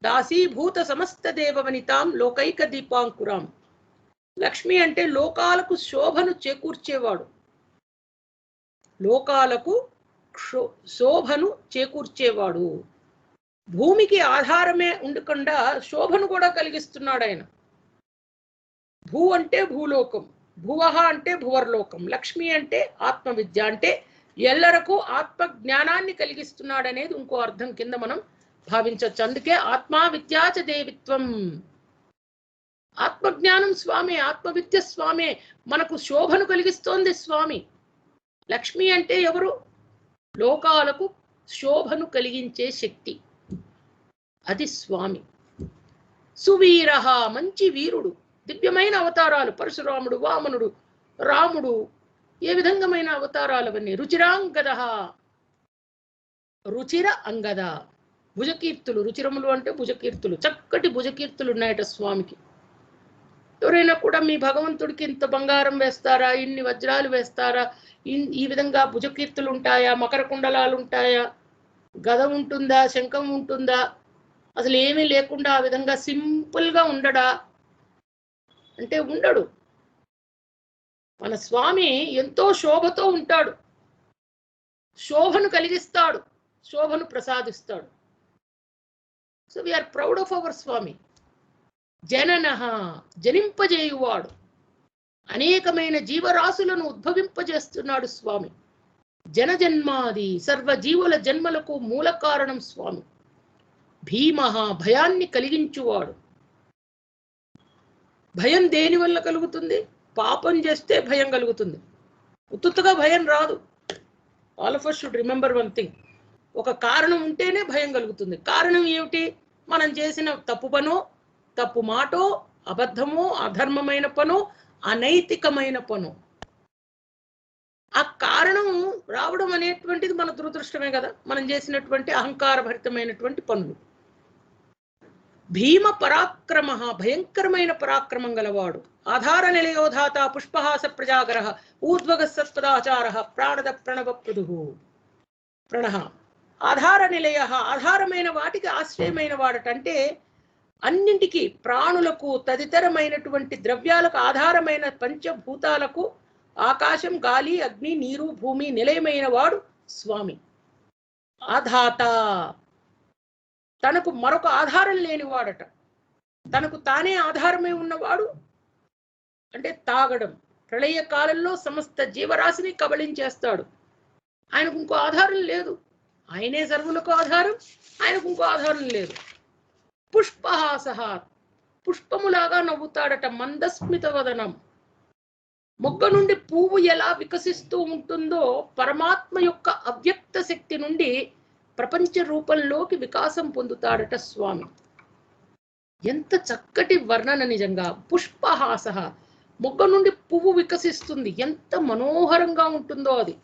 దాసీభూత సమస్త దేవవనితాం లోకైక దీపాంకురాం. లక్ష్మి అంటే లోకాలకు శోభను చేకూర్చేవాడు, లోకాలకు శోభను చేకూర్చేవాడు. భూమికి ఆధారమే ఉండకుండా శోభను కూడా కలిగిస్తున్నాడు ఆయన. భూ అంటే భూలోకం, భువః అంటే భువర్లోకం, లక్ష్మి అంటే ఆత్మవిద్య, అంటే ఎల్లరకు ఆత్మ జ్ఞానాన్ని కలిగిస్తున్నాడు అనేది ఇంకో అర్థం కింద మనం భావించవచ్చు. అందుకే ఆత్మా విద్యాచ దేవిత్వం. ఆత్మజ్ఞానం స్వామి, ఆత్మవిద్య స్వామి, మనకు శోభను కలిగిస్తోంది స్వామి. లక్ష్మి అంటే ఎవరు? లోకాలకు శోభను కలిగించే శక్తి, అది స్వామి. సువీర, మంచి వీరుడు, దివ్యమైన అవతారాలు, పరశురాముడు, వామనుడు, రాముడు, ఏ విధంగామైన అవతారాలు అవన్నీ. రుచిరాంగద, రుచిర అంగద, భుజకీర్తులు. రుచిరములు అంటే భుజకీర్తులు, చక్కటి భుజకీర్తులు ఉన్నాయట స్వామికి. ఎవరైనా కూడా మీ భగవంతుడికి ఇంత బంగారం వేస్తారా, ఇన్ని వజ్రాలు వేస్తారా, ఈ విధంగా భుజకీర్తులు ఉంటాయా, మకర కుండలాలు ఉంటాయా, గద ఉంటుందా, శంఖం ఉంటుందా, అసలు ఏమీ లేకుండా ఆ విధంగా సింపుల్గా ఉండడా అంటే ఉండడు. మన స్వామి ఎంతో శోభతో ఉంటాడు, శోభను కలిగిస్తాడు, శోభను ప్రసాదిస్తాడు. So we are proud of our swami. జననః, జనింపజేయువాడు, అనేకమైన జీవరాశులను ఉద్భవింపజేస్తున్నాడు స్వామి. జనజన్మాది, సర్వజీవుల జన్మలకు మూల కారణం స్వామి. భీమః, భయాన్ని కలిగించువాడు. భయం దేని వల్ల కలుగుతుంది? పాపం చేస్తే భయం కలుగుతుంది, ఉత్తుగా భయం రాదు. All of us should remember one thing. ఒక కారణం ఉంటేనే భయం కలుగుతుంది. కారణం ఏమిటి? మనం చేసిన తప్పు పనో, తప్పు మాటో, అబద్ధమో, అధర్మమైన పనో, అనైతికమైన పనో. ఆ కారణం రావడం అనేటువంటిది మన దురదృష్టమే కదా, మనం చేసినటువంటి అహంకారభరితమైనటువంటి పనులు. భీమ పరాక్రమ, భయంకరమైన పరాక్రమం గలవాడు. ఆధార నిలయోధాత పుష్పహాస ప్రజాగర ఊర్ధ్వగ సత్పదాచార ప్రాణద ప్రణవ పృథు ప్రణః. ఆధార నిలయ, ఆధారమైన వాటికి ఆశ్రయమైన వాడటంటే అన్నింటికి, ప్రాణులకు తదితరమైనటువంటి ద్రవ్యాలకు ఆధారమైన పంచభూతాలకు, ఆకాశం, గాలి, అగ్ని, నీరు, భూమి నిలయమైన వాడు స్వామి. ఆధాత, తనకు మరొక ఆధారం లేనివాడట. తనకు తానే ఆధారమే ఉన్నవాడు. అంటే తాగడం, ప్రళయ కాలంలో సమస్త జీవరాశిని కబళించేస్తాడు. ఆయనకు ఇంకో ఆధారం లేదు. ఆయనే సర్వులకు ఆధారం, ఆయనకు ఇంకో ఆధారం లేదు. పుష్పహాస, పుష్పములాగా నవ్వుతాడట. మందస్మిత వదనం, మొగ్గ నుండి పువ్వు ఎలా వికసిస్తూ ఉంటుందో పరమాత్మ యొక్క అవ్యక్త శక్తి నుండి ప్రపంచ రూపంలోకి వికాసం పొందుతాడట స్వామి. ఎంత చక్కటి వర్ణన నిజంగా. పుష్పహాస, మొగ్గ నుండి పువ్వు వికసిస్తుంది, ఎంత మనోహరంగా ఉంటుందో అది.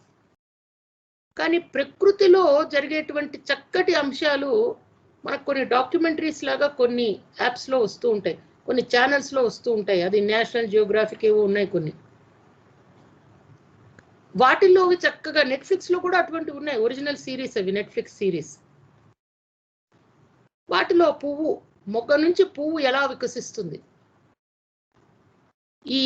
కానీ ప్రకృతిలో జరిగేటువంటి చక్కటి అంశాలు మనకు కొన్ని డాక్యుమెంటరీస్ లాగా కొన్ని యాప్స్లో వస్తూ ఉంటాయి, కొన్ని ఛానల్స్లో వస్తూ ఉంటాయి. అది నేషనల్ జియోగ్రాఫిక్ ఏవో ఉన్నాయి కొన్ని. వాటిల్లో చక్కగా నెట్ఫ్లిక్స్లో కూడా అటువంటివి ఉన్నాయి, ఒరిజినల్ సిరీస్ అవి, నెట్ఫ్లిక్స్ సిరీస్. వాటిలో పువ్వు, మొగ్గ నుంచి పువ్వు ఎలా వికసిస్తుంది, ఈ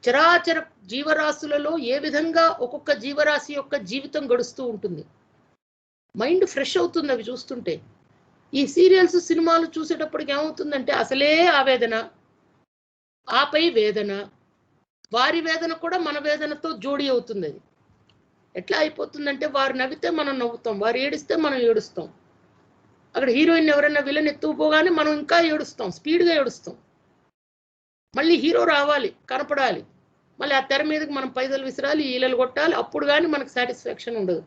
చరాచర జీవరాశులలో ఏ విధంగా ఒక్కొక్క జీవరాశి యొక్క జీవితం గడుస్తూ ఉంటుంది. మైండ్ ఫ్రెష్ అవుతుంది అవి చూస్తుంటే. ఈ సీరియల్స్, సినిమాలు చూసేటప్పటికి ఏమవుతుందంటే అసలే ఆవేదన, ఆపై వేదన, వారి వేదన కూడా మన వేదనతో జోడీ అవుతుంది. అది ఎట్లా అయిపోతుందంటే వారు నవ్వితే మనం నవ్వుతాం, వారు ఏడిస్తే మనం ఏడుస్తాం. అక్కడ హీరోయిన్ ఎవరైనా విలన్ ఎత్తుకుపోగానే మనం ఇంకా ఏడుస్తాం, స్పీడ్గా ఏడుస్తాం. మళ్ళీ హీరో రావాలి, కనపడాలి, మళ్ళీ ఆ తెర మీదకి మనం పైసలు విసిరాలి, ఈలలు కొట్టాలి, అప్పుడు కానీ మనకు సాటిస్ఫాక్షన్ ఉండదు.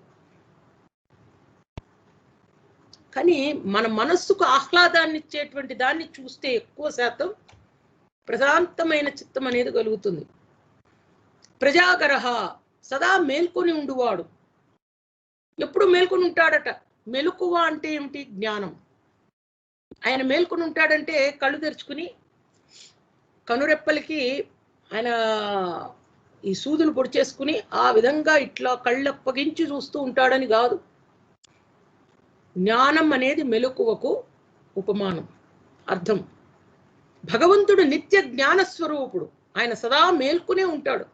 కానీ మన మనస్సుకు ఆహ్లాదాన్ని ఇచ్చేటువంటి దాన్ని చూస్తే ఎక్కువ శాతం ప్రశాంతమైన చిత్తం అనేది కలుగుతుంది. ప్రజాగరహ, సదా మేల్కొని ఉండువాడు. ఎప్పుడు మేల్కొని ఉంటాడట. మెలకువ అంటే ఏమిటి? జ్ఞానం. ఆయన మేల్కొని ఉంటాడంటే కళ్ళు తెరుచుకుని కనురెప్పలకి ఆయన ఈ సూదులు పొడిచేసుకుని ఆ విధంగా ఇట్లా కళ్ళప్పగించి చూస్తూ ఉంటాడని కాదు. జ్ఞానం అనేది మెలకువకు ఉపమానం, అర్థం. భగవంతుడు నిత్య జ్ఞాన స్వరూపుడు. ఆయన సదా మేల్కొనే ఉంటాడు.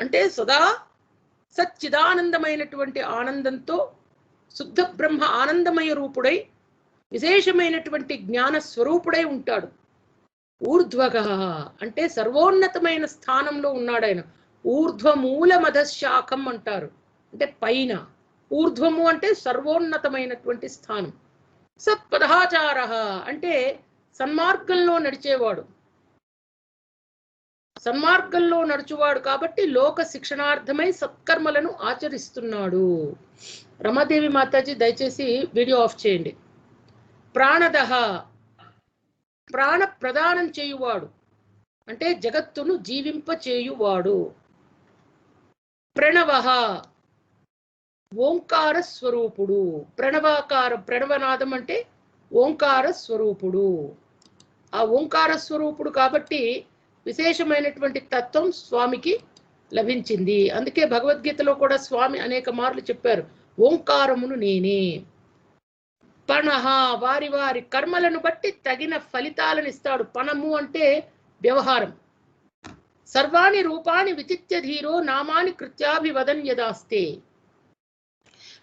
అంటే సదా సచ్చిదానందమైనటువంటి ఆనందంతో శుద్ధ బ్రహ్మ ఆనందమయ రూపుడై విశేషమైనటువంటి జ్ఞాన స్వరూపుడై ఉంటాడు. ఊర్ధ్వగ అంటే సర్వోన్నతమైన స్థానంలో ఉన్నాడు ఆయన. ఊర్ధ్వమూల మధశాఖం అంటారు, అంటే పైన. ఊర్ధ్వము అంటే సర్వోన్నతమైనటువంటి స్థానం. సత్పదాచార అంటే సన్మార్గంలో నడిచేవాడు. సన్మార్గంలో నడుచువాడు కాబట్టి లోక శిక్షణార్థమై సత్కర్మలను ఆచరిస్తున్నాడు. రమాదేవి మాతాజీ దయచేసి వీడియో ఆఫ్ చేయండి. ప్రాణదహ, ప్రాణ ప్రదానం చేయువాడు, అంటే జగత్తును జీవింప చేయువాడు. ప్రణవః, ఓంకార స్వరూపుడు. ప్రణవనాదం అంటే ఓంకార స్వరూపుడు. ఆ ఓంకార స్వరూపుడు కాబట్టి విశేషమైనటువంటి తత్వం స్వామికి లభించింది. అందుకే భగవద్గీతలో కూడా స్వామి అనేక మార్లు చెప్పారు, ఓంకారమును నేనే. పణః, వారి వారి కర్మలను బట్టి తగిన ఫలితాలను ఇస్తాడు. పణము అంటే వ్యవహారం. సర్వాణి రూపాన్ని విచిత్య ధీరో నామాని కృత్యాభివదన్యదాస్తే.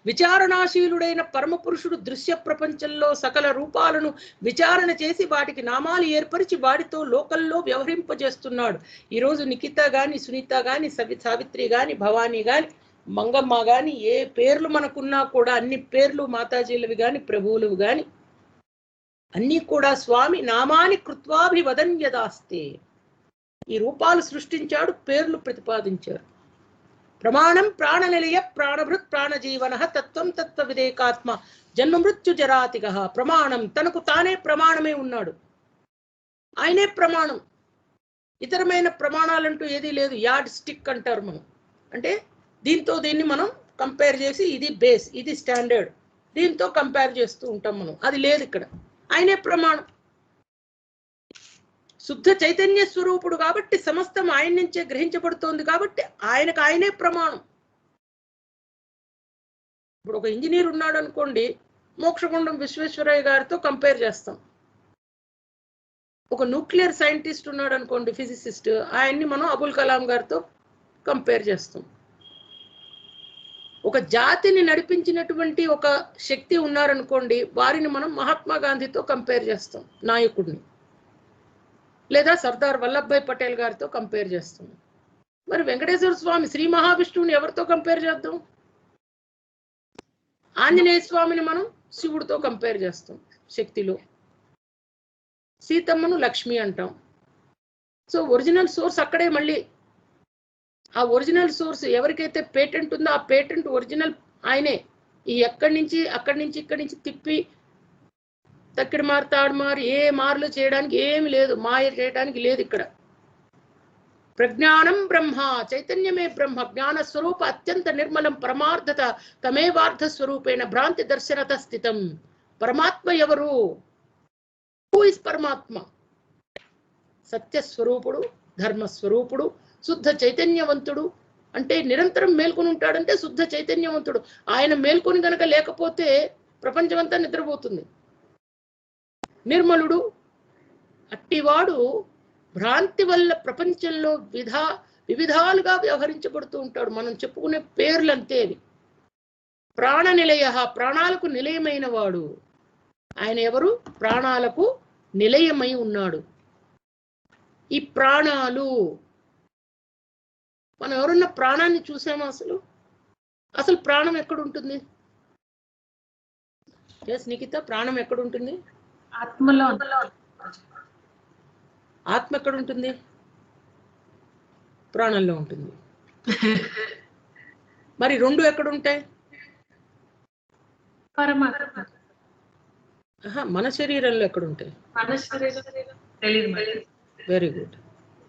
విచారణాశీలుడైన పరమపురుషుడు దృశ్య ప్రపంచంలో సకల రూపాలను విచారణ చేసి వాటికి నామాలు ఏర్పరిచి వాటితో లోకల్లో వ్యవహరింపజేస్తున్నాడు. ఈరోజు నిఖిత గాని, సునీత గాని, సావిత్రి గాని, భవానీ గాని, మంగమ్మ గాని, ఏ పేర్లు మనకున్నా కూడా అన్ని పేర్లు మాతాజీలవి గాని, ప్రభువులవి గాని అన్నీ కూడా స్వామి నామాని కృత్వాభివదన్యదాస్తే. ఈ రూపాలు సృష్టించాడు, పేర్లు ప్రతిపాదించారు. ప్రమాణం ప్రాణనిలయ ప్రాణభృత్ ప్రాణజీవన తత్వం తత్వ విదేకాత్మ జన్మ మృత్యు జరాతిగ. ప్రమాణం, తనకు తానే ప్రమాణమే ఉన్నాడు. ఆయనే ప్రమాణం. ఇతరమైన ప్రమాణాలంటూ ఏదీ లేదు. యార్డ్ స్టిక్ అంటారు మనం. అంటే దీంతో దీన్ని మనం కంపేర్ చేసి ఇది బేస్, ఇది స్టాండర్డ్, దీంతో కంపేర్ చేస్తూ ఉంటాం మనం. అది లేదు ఇక్కడ. ఆయనే ప్రమాణం. శుద్ధ చైతన్య స్వరూపుడు కాబట్టి సమస్తం ఆయన నుంచే గ్రహించబడుతోంది కాబట్టి ఆయనకు ఆయనే ప్రమాణం. ఇప్పుడు ఒక ఇంజనీర్ ఉన్నాడు అనుకోండి, మోక్షగుండం విశ్వేశ్వరయ్య గారితో కంపేర్ చేస్తాం. ఒక న్యూక్లియర్ సైంటిస్ట్ ఉన్నాడు అనుకోండి, ఫిజిసిస్ట్, ఆయన్ని మనం అబుల్ కలాం గారితో కంపేర్ చేస్తాం. ఒక జాతిని నడిపించినటువంటి ఒక శక్తి ఉన్నారనుకోండి, వారిని మనం మహాత్మా గాంధీతో కంపేర్ చేస్తాం, నాయకుడిని. లేదా సర్దార్ వల్లభాయ్ పటేల్ గారితో కంపేర్ చేస్తాం. మరి వెంకటేశ్వర స్వామి, శ్రీ మహావిష్ణువుని ఎవరితో కంపేర్ చేద్దాం? ఆంజనేయ స్వామిని మనం శివుడితో కంపేర్ చేస్తాం శక్తిలో. సీతమ్మను లక్ష్మి అంటాం. సో ఒరిజినల్ సోర్స్ అక్కడే. మళ్ళీ ఆ ఒరిజినల్ సోర్స్ ఎవరికైతే పేటెంట్ ఉందో ఆ పేటెంట్ ఒరిజినల్ ఆయనే. ఈ ఎక్కడి నుంచి అక్కడి నుంచి ఇక్కడి నుంచి తిప్పి తక్కిడి మారు తాడు మారు ఏ మార్లు చేయడానికి ఏమి లేదు, మాయ చేయడానికి లేదు ఇక్కడ. ప్రజ్ఞానం బ్రహ్మ, చైతన్యమే బ్రహ్మ, జ్ఞాన స్వరూప అత్యంత నిర్మలం పరమార్థత తమేవార్థ స్వరూపేణ భ్రాంతి దర్శనత స్థితం. పరమాత్మ ఎవరు? హూ ఇస్ పరమాత్మ? సత్యస్వరూపుడు, ధర్మస్వరూపుడు, శుద్ధ చైతన్యవంతుడు. అంటే నిరంతరం మేల్కొని ఉంటాడంటే శుద్ధ చైతన్యవంతుడు. ఆయన మేల్కొని గనక లేకపోతే ప్రపంచమంతా నిద్రపోతుంది. నిర్మలుడు, అట్టివాడు భ్రాంతి వల్ల ప్రపంచంలో వివిధాలుగా వ్యవహరించబడుతూ ఉంటాడు. మనం చెప్పుకునే పేర్లు అంతే అవి. ప్రాణ నిలయ, ప్రాణాలకు నిలయమైన వాడు. ఆయన ఎవరు? ప్రాణాలకు నిలయమై ఉన్నాడు. ఈ ప్రాణాలు, మనం ఎవరన్నా ప్రాణాన్ని చూసామా? అసలు ప్రాణం ఎక్కడ ఉంటుంది? నిఖిత, ప్రాణం ఎక్కడ ఉంటుంది? ఆత్మలో. ఆత్మ ఎక్కడ ఉంటుంది? ప్రాణంలో ఉంటుంది. మరి రెండు ఎక్కడ ఉంటాయి? పరమాత్మ. మన శరీరంలో ఎక్కడ ఉంటాయి? వెరీ గుడ్,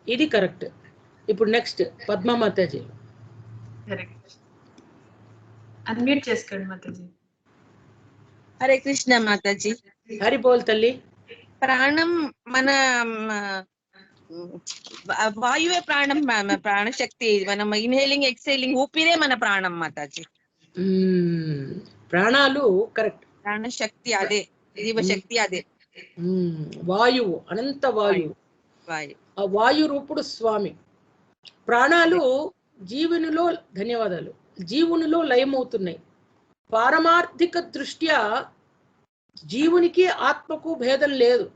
ఇది కరెక్ట్. ఇప్పుడు నెక్స్ట్ పద్మా మాతాజీ. అన్మ్యూట్ చేసుకోండి మాతాజీ. హరే కృష్ణ మాతాజీ. హరి బోల్ తల్లి. ప్రాణం మన వాయువే ప్రాణం, ప్రాణశక్తి. మనం ఇన్హేలింగ్ ఎక్స్హేలింగ్ ఊపిరే మన ప్రాణం మాతాజీ. ప్రాణాలు కరెక్ట్. ప్రాణశక్తి అదే, జీవశక్తి అదే. వాయువు, అనంత వాయువు. వాయు, ఆ వాయు రూపుడు స్వామి. ప్రాణాలు జీవునిలో, ధన్యవాదాలు, జీవునిలో లయమవుతున్నాయి. పారమార్థిక దృష్ట్యా జీవునికి ఆత్మకు భేదం లేదు.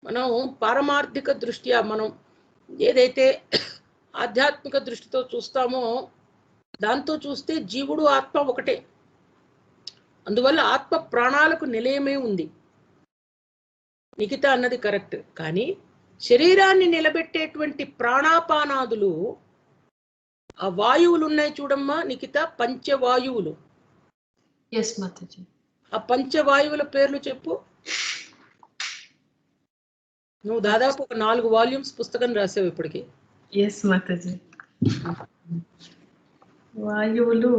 మనం పారమార్థిక దృష్ట్యా మనం ఏదైతే ఆధ్యాత్మిక దృష్టితో చూస్తామో దాంతో చూస్తే జీవుడు ఆత్మ ఒకటే. అందువల్ల ఆత్మ ప్రాణాలకు నిలయమే ఉంది. నిఖిత అన్నది కరెక్ట్. కానీ శరీరాన్ని నిలబెట్టేటువంటి ప్రాణాపానాదులు, ఆ వాయువులు ఉన్నాయి చూడమ్మా నిఖిత, పంచవాయువులు. ఆ పంచవాయువుల పేర్లు చెప్పు. నువ్వు దాదాపు ఒక 4 వాల్యూమ్స్ పుస్తకం రాసావు ఇప్పటికి. ఎస్ మాతాజీ. వాయువులు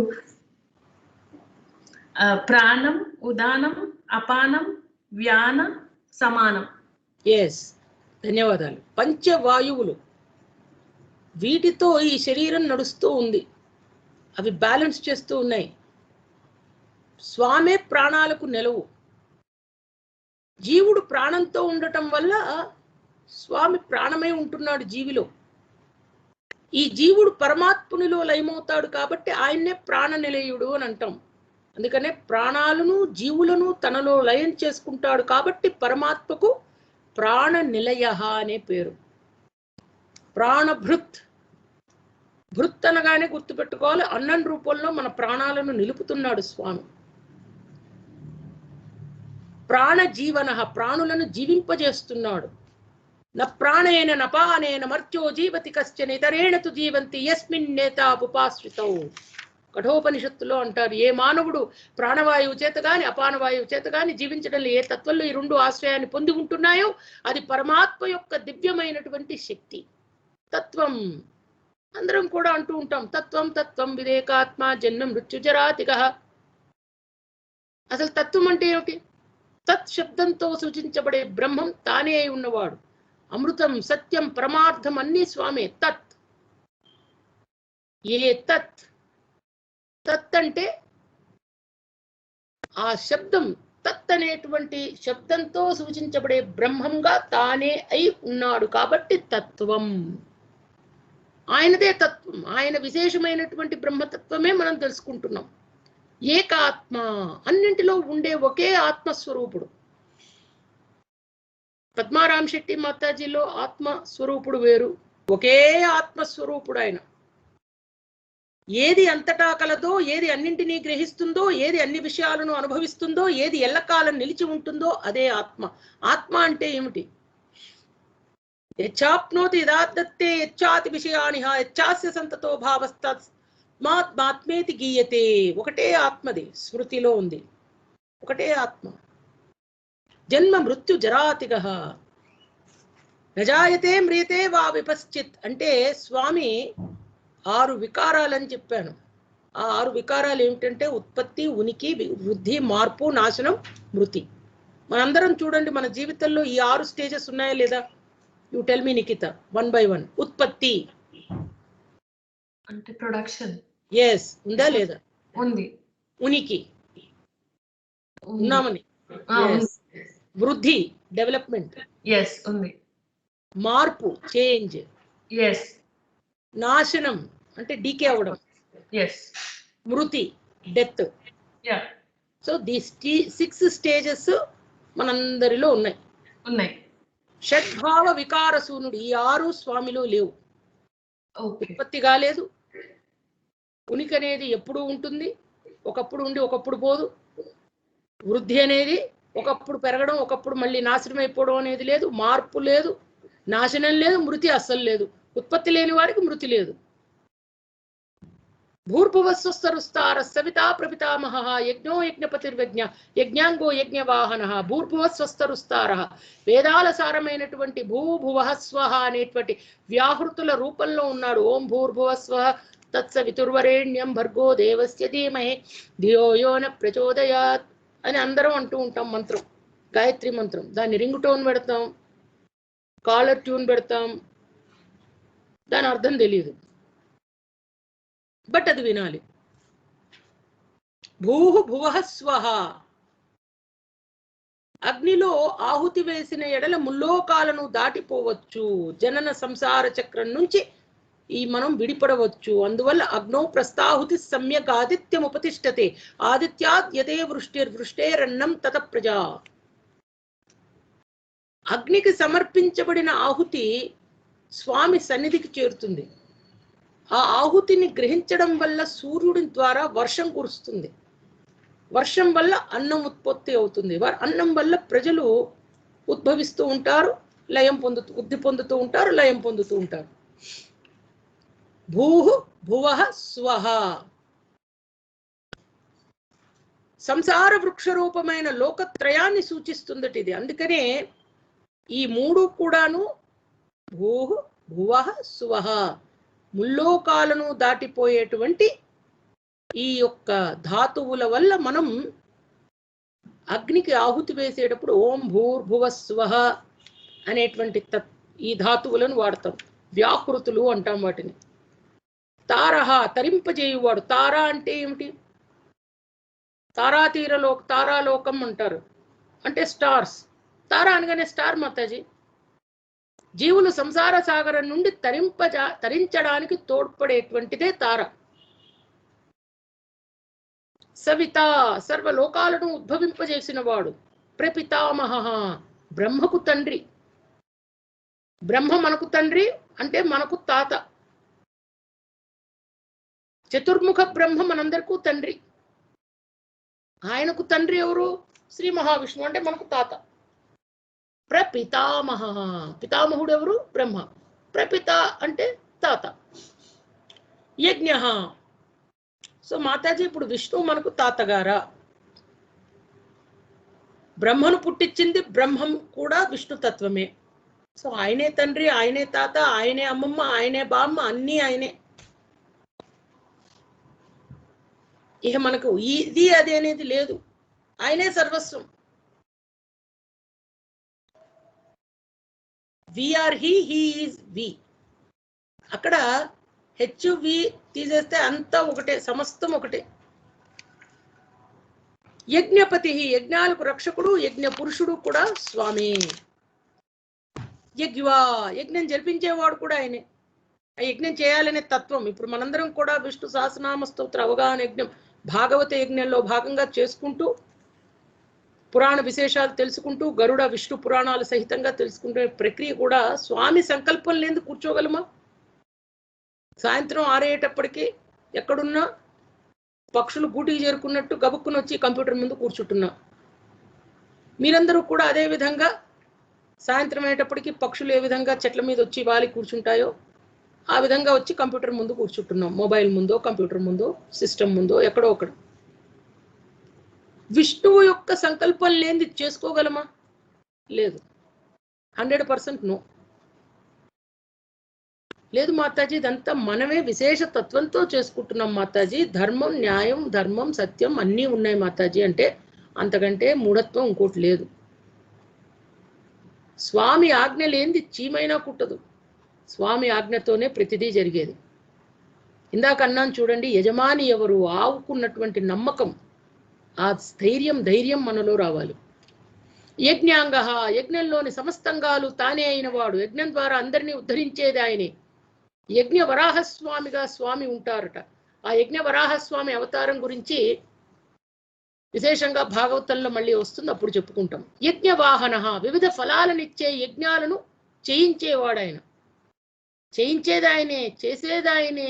ప్రాణం, ఉదానం, అపానం, వ్యాన, సమానం. ఎస్, ధన్యవాదాలు. పంచవాయువులు, వీటితో ఈ శరీరం నడుస్తూ ఉంది. అవి బ్యాలెన్స్ చేస్తూ ఉన్నాయి. స్వామే ప్రాణాలకు నిలవు. జీవుడు ప్రాణంతో ఉండటం వల్ల స్వామి ప్రాణమై ఉంటున్నాడు జీవిలో. ఈ జీవుడు పరమాత్మునిలో లయమవుతాడు కాబట్టి ఆయన్నే ప్రాణ నిలయుడు అని అంటాం. అందుకనే ప్రాణాలను జీవులను తనలో లయం చేసుకుంటాడు కాబట్టి పరమాత్మకు ప్రాణ నిలయ అనే పేరు. ప్రాణభృత్, భృత్ అనగానే గుర్తుపెట్టుకోవాలి, అన్నం రూపంలో మన ప్రాణాలను నిలుపుతున్నాడు స్వామి. ప్రాణ జీవన, ప్రాణులను జీవింపజేస్తున్నాడు. న ప్రాణేన నపానేన మర్త్యో జీవతి కశ్చన ఇతరేణ తు జీవంతి యస్మిన్ నేతాపుపాశ్రితౌ. కఠోపనిషత్తులో అంటారు, ఏ మానవుడు ప్రాణవాయువు చేత గాని అపానవాయువు చేత గాని జీవించడంలో ఏ తత్వంలో ఈ రెండు ఆశ్రయాన్ని పొంది ఉంటున్నాయో అది పరమాత్మ యొక్క దివ్యమైనటువంటి శక్తి తత్వం. అందరం కూడా అంటూ ఉంటాం, తత్వం తత్వం వివేకాత్మ జన్మ మృత్యుజరాతిక. అసలు తత్వం అంటే ఏమిటి? తత్ శబ్దంతో సూచించబడే బ్రహ్మం తానే అయి ఉన్నవాడు. అమృతం, సత్యం, పరమార్థం అన్నీ స్వామే. తత్ ఏ తత్, తత్ అంటే ఆ శబ్దం, తత్ అనేటువంటి శబ్దంతో సూచించబడే బ్రహ్మంగా తానే అయి ఉన్నాడు కాబట్టి తత్వం. ఆయనదే తత్వం, ఆయన విశేషమైనటువంటి బ్రహ్మతత్వమే మనం తెలుసుకుంటున్నాం. ఏకాత్మ, అన్నింటిలో ఉండే ఒకే ఆత్మస్వరూపుడు. పద్మారాం శెట్టి మాతాజీలో ఆత్మస్వరూపుడు వేరు, ఒకే ఆత్మస్వరూపుడు ఆయన. ఏది అంతటా కలదో, ఏది అన్నింటినీ గ్రహిస్తుందో, ఏది అన్ని విషయాలను అనుభవిస్తుందో, ఏది ఎల్లకాలం నిలిచి ఉంటుందో అదే ఆత్మ. ఆత్మ అంటే ఏమిటి? యచ్చాప్నోతి యదాదత్తే యచ్చాతి విషయానిహ యచ్చాస్య సంతతో భావస్తాత్మాత్మేతి గీయతే. ఒకటే ఆత్మది, స్మృతిలో ఉంది, ఒకటే ఆత్మ. జన్మ మృత్యు జరాతిగః నజాయతే మ్రియతే వా విపశ్చిత్ అంటే స్వామి 6 వికారాలని చెప్పాను. ఆ 6 వికారాలు ఏమిటంటే ఉత్పత్తి, ఉనికి, వృద్ధి, మార్పు, నాశనం, మృతి. మనందరం చూడండి, మన జీవితంలో ఈ 6 స్టేజెస్ ఉన్నాయా లేదా? You tell me Nikhita, 1 by 1. ఉత్పత్తి అంటే ప్రొడక్షన్. ఎస్, ఉందా లేదా? ఉంది. ఉనికి ఉన్నామని. వృద్ధి, డెవలప్మెంట్. ఎస్ ఉంది. మార్పు, చేంజ్. ఎస్. నాశనం అంటే డీకే అవడం. ఎస్. మృతి, death. Yeah. So the 6 stages మనందరిలో ఉన్నాయి. ఉన్నాయి. షడ్భావ వికార శూన్యుడు, ఈ 6 స్వామిలో లేవు. ఓకే. ఉత్పత్తి కాలేదు. ఉనికి అనేది ఎప్పుడూ ఉంటుంది, ఒకప్పుడు ఉండి ఒకప్పుడు పోదు. వృద్ధి అనేది ఒకప్పుడు పెరగడం, ఒకప్పుడు మళ్ళీ నాశనం అయిపోవడం అనేది లేదు. మార్పు లేదు, నాశనం లేదు, మృతి అస్సలు లేదు. ఉత్పత్తి లేని వారికి మృతి లేదు. భూర్భువస్వస్తరుస్తార సవితా ప్రపితామహ యజ్ఞో యజ్ఞపతిర్యజ్ఞ యజ్ఞాంగో యజ్ఞవాహన భూర్భువస్వస్తరుస్తార. వేదాల సారమైనటువంటి భూభువః స్వః అనేటువంటి వ్యాహృతుల రూపంలో ఉన్నాడు. ఓం భూర్భువస్వః తత్సవితుర్వరేణ్యం భర్గో దేవస్య ధీమహి ధియో యో న ప్రచోదయాత్ అని అందరం అంటూ ఉంటాం మంత్రం, గాయత్రి మంత్రం. దాన్ని రింగ్ టోన్ పెడతాం, కాలర్ ట్యూన్ పెడతాం, దాని అర్థం తెలియదు, బట్ అది వినాలి. భూః భువః స్వః. అగ్నిలో ఆహుతి వేసిన ఎడల ముల్లోకాలను దాటిపోవచ్చు. జనన సంసార చక్రం నుంచి మనం విడిపడవచ్చు. అందువల్ల అగ్నౌ ప్రస్తాహుతి సమ్యక్ ఆదిత్యముపతిష్టతే ఆదిత్యాద్ యతే వృష్టిర్వృష్టేరన్నం తత ప్రజా. అగ్నికి సమర్పించబడిన ఆహుతి స్వామి సన్నిధికి చేరుతుంది. ఆ ఆహుతిని గ్రహించడం వల్ల సూర్యుడి ద్వారా వర్షం కురుస్తుంది. వర్షం వల్ల అన్నం ఉత్పత్తి అవుతుంది. అన్నం వల్ల ప్రజలు ఉద్భవిస్తూ ఉంటారు, వృద్ధి పొందుతూ ఉంటారు, లయం పొందుతూ ఉంటారు. భూః భువః స్వః. సంసార వృక్ష రూపమైన లోకత్రయాన్ని సూచిస్తుందట ఇది. అందుకనే ఈ 3 కూడాను భూః భువః స్వః, ముల్లోకాలను దాటిపోయేటువంటి ఈ యొక్క ధాతువుల వల్ల మనం అగ్నికి ఆహుతి వేసేటప్పుడు ఓం భూర్భువః స్వః అనేటువంటి ఈ ధాతువులను వాడతాం. వ్యాకృతులు అంటాం వాటిని. తారహ, తరింపజేయువాడు. తార అంటే ఏమిటి? తారాలోకం అంటారు, అంటే స్టార్స్. తార అనగానే స్టార్ మాతాజీ. జీవులు సంసార సాగరం నుండి తరించడానికి తోడ్పడేటువంటిదే తార. సవిత, సర్వలోకాలను ఉద్భవింపజేసిన వాడు. ప్రపితామహ, బ్రహ్మకు తండ్రి. బ్రహ్మ మనకు తండ్రి అంటే మనకు తాత. చతుర్ముఖ బ్రహ్మ మనందరికీ తండ్రి. ఆయనకు తండ్రి ఎవరు? శ్రీ మహావిష్ణువు, అంటే మనకు తాత. ప్రపితామహ, పితామహుడు ఎవరు? బ్రహ్మ. ప్రపిత అంటే తాత. యజ్ఞ. సో మాతాజీ, ఇప్పుడు విష్ణువు మనకు తాతగారా? బ్రహ్మను పుట్టించింది బ్రహ్మం కూడా విష్ణు తత్వమే. సో ఆయనే తండ్రి, ఆయనే తాత, ఆయనే అమ్మమ్మ, ఆయనే బామ్మ, అన్నీ ఆయనే. ఇక మనకు ఇది అది అనేది లేదు, ఆయనే సర్వస్వం. విఆర్ హీ ఈజ్ వి. అక్కడ హెచ్వి తీసేస్తే అంతా ఒకటే, సమస్తం ఒకటే. యజ్ఞపతి, యజ్ఞాలకు రక్షకుడు, యజ్ఞ పురుషుడు కూడా స్వామి. యజ్ఞ, యజ్ఞం జరిపించేవాడు కూడా ఆయనే. ఆ యజ్ఞం చేయాలనే తత్వం ఇప్పుడు మనందరం కూడా విష్ణు సహస్రనామ స్తోత్ర అవగాహన యజ్ఞం భాగవత యజ్ఞంలో భాగంగా చేసుకుంటూ, పురాణ విశేషాలు తెలుసుకుంటూ, గరుడ విష్ణు పురాణాలు సహితంగా తెలుసుకుంటే ప్రక్రియ కూడా స్వామి సంకల్పం లేని కూర్చోగలమా? సాయంత్రం 6 అయ్యేటప్పటికీ ఎక్కడున్నా పక్షులు గూటికి చేరుకున్నట్టు గబుక్కుని వచ్చి కంప్యూటర్ ముందు కూర్చుంటున్నా. మీరందరూ కూడా అదే విధంగా సాయంత్రం అయ్యేటప్పటికి పక్షులు ఏ విధంగా చెట్ల మీద వచ్చి వాలి కూర్చుంటాయో ఆ విధంగా వచ్చి కంప్యూటర్ ముందు కూర్చుంటున్నాం. మొబైల్ ముందో, కంప్యూటర్ ముందో, సిస్టమ్ ముందో, ఎక్కడో ఒకడ. విష్ణువు యొక్క సంకల్పం లేనిది చేసుకోగలమా? లేదు. 100% నో. లేదు మాతాజీ, ఇదంతా మనమే విశేష తత్వంతో చేసుకుంటున్నాం మాతాజీ. ధర్మం, న్యాయం, ధర్మం, సత్యం అన్నీ ఉన్నాయి మాతాజీ అంటే అంతకంటే మూఢత్వం ఇంకోటి లేదు. స్వామి ఆజ్ఞ లేనిది చీమైనా కుట్టదు. స్వామి ఆజ్ఞతోనే ప్రతిదీ జరిగేది. ఇందాక అన్నాను చూడండి, యజమాని ఎవరు, ఆవుకున్నటువంటి నమ్మకం, ఆ స్థైర్యం, ధైర్యం మనలో రావాలి. యజ్ఞాంగ, యజ్ఞంలోని సమస్తంగాలు తానే అయిన వాడు. యజ్ఞం ద్వారా అందరినీ ఉద్ధరించేది ఆయనే. యజ్ఞ వరాహస్వామిగా స్వామి ఉంటారట. ఆ యజ్ఞ వరాహస్వామి అవతారం గురించి విశేషంగా భాగవతంలో మళ్ళీ వస్తుంది, అప్పుడు చెప్పుకుంటాం. యజ్ఞ వాహన, వివిధ ఫలాలనిచ్చే యజ్ఞాలను చేయించేవాడాయన. చేయించేది ఆయనే, చేసేది ఆయనే.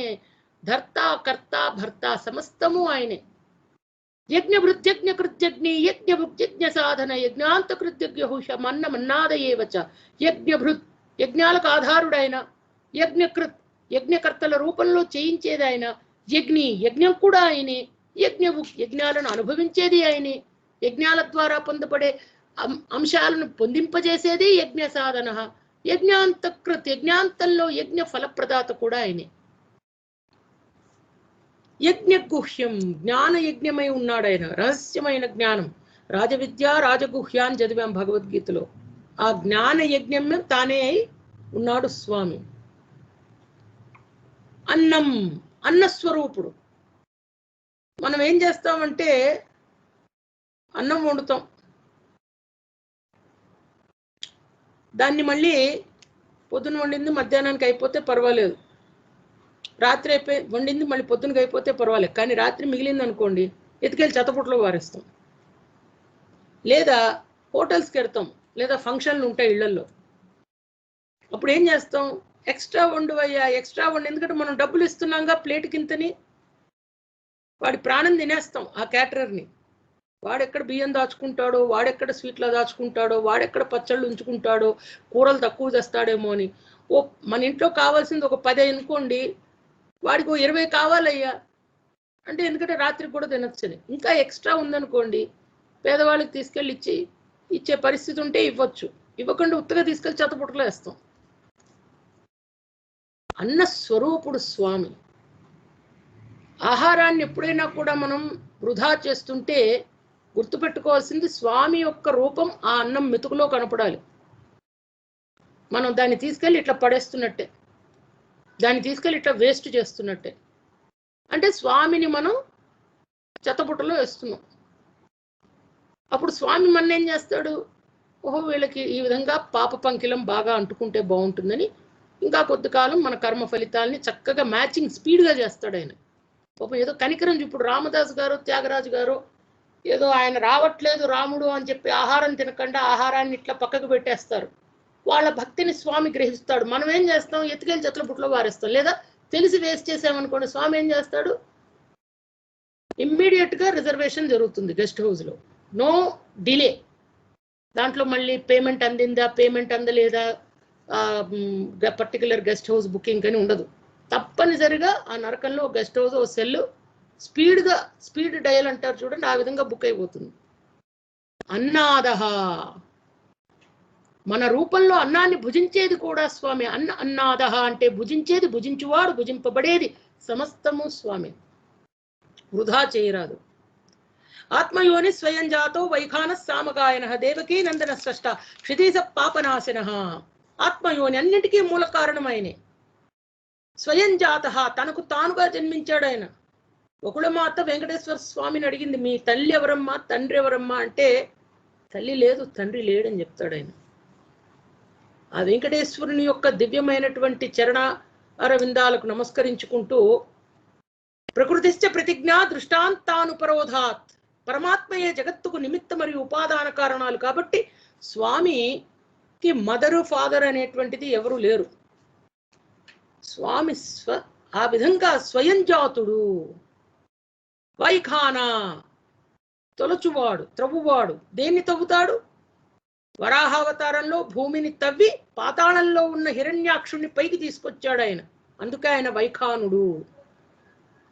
ధర్త, కర్త, భర్త సమస్తము ఆయనే. యజ్ఞ భృత్యజ్ఞ కృత్యజ్ఞి, యజ్ఞ భుక్యజ్ఞ సాధన, యజ్ఞాంత కృత్యజ్ఞహుష మన్న మన్నాదయేవచ. యజ్ఞభృత్, యజ్ఞాలకు ఆధారుడైన. యజ్ఞకృత్, యజ్ఞకర్తల రూపంలో చేయించేది ఆయన. యజ్ఞి, యజ్ఞం కూడా ఆయనే. యజ్ఞభుక్, యజ్ఞాలను అనుభవించేది ఆయనే. యజ్ఞాల ద్వారా పొందబడే అంశాలను పొందింపజేసేది యజ్ఞ సాధన. యజ్ఞాంతకృత్, యజ్ఞాంతంలో యజ్ఞ ఫలప్రదాత కూడా ఆయనే. యజ్ఞ గుహ్యం, జ్ఞాన యజ్ఞమై ఉన్నాడు ఆయన. రహస్యమైన జ్ఞానం, రాజవిద్య రాజగుహ్యాన్ని చదివాం భగవద్గీతలో. ఆ జ్ఞాన యజ్ఞం తానే అయి ఉన్నాడు స్వామి. అన్నం, అన్నస్వరూపుడు. మనం ఏం చేస్తామంటే అన్నం వండుతాం, దాన్ని మళ్ళీ పొద్దున వండింది మధ్యాహ్నానికి అయిపోతే పర్వాలేదు, రాత్రి వండింది మళ్ళీ పొద్దునకి అయిపోతే పర్వాలేదు. కానీ రాత్రి మిగిలింది అనుకోండి, ఎత్తుకెళ్ళి చెత్తపుట్లో వారేస్తాం. లేదా హోటల్స్కి వెళ్తాం, లేదా ఫంక్షన్లు ఉంటాయి ఇళ్లలో. అప్పుడు ఏం చేస్తాం, ఎక్స్ట్రా వండువయ్యా, ఎక్స్ట్రా వండు. ఎందుకంటే మనం డబ్బులు ఇస్తున్నాంగా ప్లేట్ కింతని. వాడి ప్రాణం తినేస్తాం ఆ క్యాటరర్ని. వాడెక్కడ బియ్యం దాచుకుంటాడో, వాడెక్కడ స్వీట్లో దాచుకుంటాడో, వాడెక్కడ పచ్చళ్ళు ఉంచుకుంటాడో, కూరలు తక్కువ తెస్తాడేమో అని. మన ఇంట్లో కావాల్సింది ఒక 10 అనుకోండి, వాడికి 20 కావాలయ్యా అంటే, ఎందుకంటే రాత్రికి కూడా తినొచ్చని. ఇంకా ఎక్స్ట్రా ఉందనుకోండి, పేదవాళ్ళకి తీసుకెళ్ళి ఇచ్చే పరిస్థితి ఉంటే ఇవ్వచ్చు. ఇవ్వకుండా ఉత్తగా తీసుకెళ్ళి చెత్తపుట్టలో వేస్తాం. అన్న స్వరూపుడు స్వామి. ఆహారాన్ని ఎప్పుడైనా కూడా మనం వృధా చేస్తుంటే గుర్తుపెట్టుకోవాల్సింది, స్వామి యొక్క రూపం ఆ అన్నం మెతుకులో కనపడాలి. మనం దాన్ని తీసుకెళ్ళి ఇట్లా పడేస్తున్నట్టే, దాన్ని తీసుకెళ్ళి ఇట్లా వేస్ట్ చేస్తున్నట్టే. అంటే స్వామిని మనం చెత్తపుట్టలో వేస్తున్నాం. అప్పుడు స్వామి మన ఏం చేస్తాడు, ఓహో వీళ్ళకి ఈ విధంగా పాప పంకిలం బాగా అంటుకుంటే బాగుంటుందని ఇంకా కొద్ది కాలం మన కర్మ ఫలితాలని చక్కగా మ్యాచింగ్ స్పీడ్గా చేస్తాడు ఆయన. పాపం ఏదో కనికరం. ఇప్పుడు రామదాస్ గారు, త్యాగరాజు గారు ఏదో ఆయన రావట్లేదు రాముడు అని చెప్పి ఆహారం తినకుండా ఆహారాన్ని ఇట్లా పక్కకు పెట్టేస్తారు. వాళ్ళ భక్తిని స్వామి గ్రహిస్తాడు. మనం ఏం చేస్తాం, ఎత్తుకెళ్ళి చెట్ల పుట్లో వారేస్తాం. లేదా తెలిసి వేస్ట్ చేసామనుకోండి, స్వామి ఏం చేస్తాడు, ఇమ్మీడియట్గా రిజర్వేషన్ జరుగుతుంది గెస్ట్ హౌస్లో, నో డిలే. దాంట్లో మళ్ళీ పేమెంట్ అందిందా, పేమెంట్ అందలేదా, పర్టికులర్ గెస్ట్ హౌస్ బుకింగ్ అని ఉండదు. తప్పనిసరిగా ఆ నరకంలో గెస్ట్ హౌస్ ఓ సెల్లు స్పీడ్ డయల్ అంటారు చూడండి, ఆ విధంగా బుక్ అయిపోతుంది. అన్నాదహ, మన రూపంలో అన్నాన్ని భుజించేది కూడా స్వామి. అన్నాదహ అంటే భుజించేది, భుజించువాడు, భుజింపబడేది సమస్తము స్వామి. వృధా చేయరాదు. ఆత్మయోని స్వయం జాతో వైఖాన సామగాయన దేవకీ నందన స్రష్ట క్షితీస పాపనాశన. ఆత్మయోని అన్నిటికీ మూల కారణమైనే. స్వయం జాత తనకు తానుగా జన్మించాడు ఆయన. ఒకళ్ళమాత వెంకటేశ్వర స్వామిని అడిగింది, మీ తల్లి ఎవరమ్మా తండ్రి ఎవరమ్మా అంటే, తల్లి లేదు తండ్రి లేడని చెప్తాడు ఆయన. ఆ వెంకటేశ్వరుని యొక్క దివ్యమైనటువంటి చరణ అరవిందాలకు నమస్కరించుకుంటూ, ప్రకృతిశ్చ ప్రతిజ్ఞా దృష్టాంతానుపరోధాత్, పరమాత్మయే జగత్తుకు నిమిత్త మరియు ఉపాదాన కారణాలు కాబట్టి స్వామికి మదరు ఫాదర్ అనేటువంటిది ఎవరు లేరు. స్వామి ఆ విధంగా స్వయం జాతుడు. వైఖానా తొలచువాడు, త్రవ్వువాడు. దేన్ని తవ్వుతాడు? వరాహావతారంలో భూమిని తవ్వి పాతాళంలో ఉన్న హిరణ్యాక్షుణ్ణి పైకి తీసుకొచ్చాడు ఆయన. అందుకే ఆయన వైఖానుడు.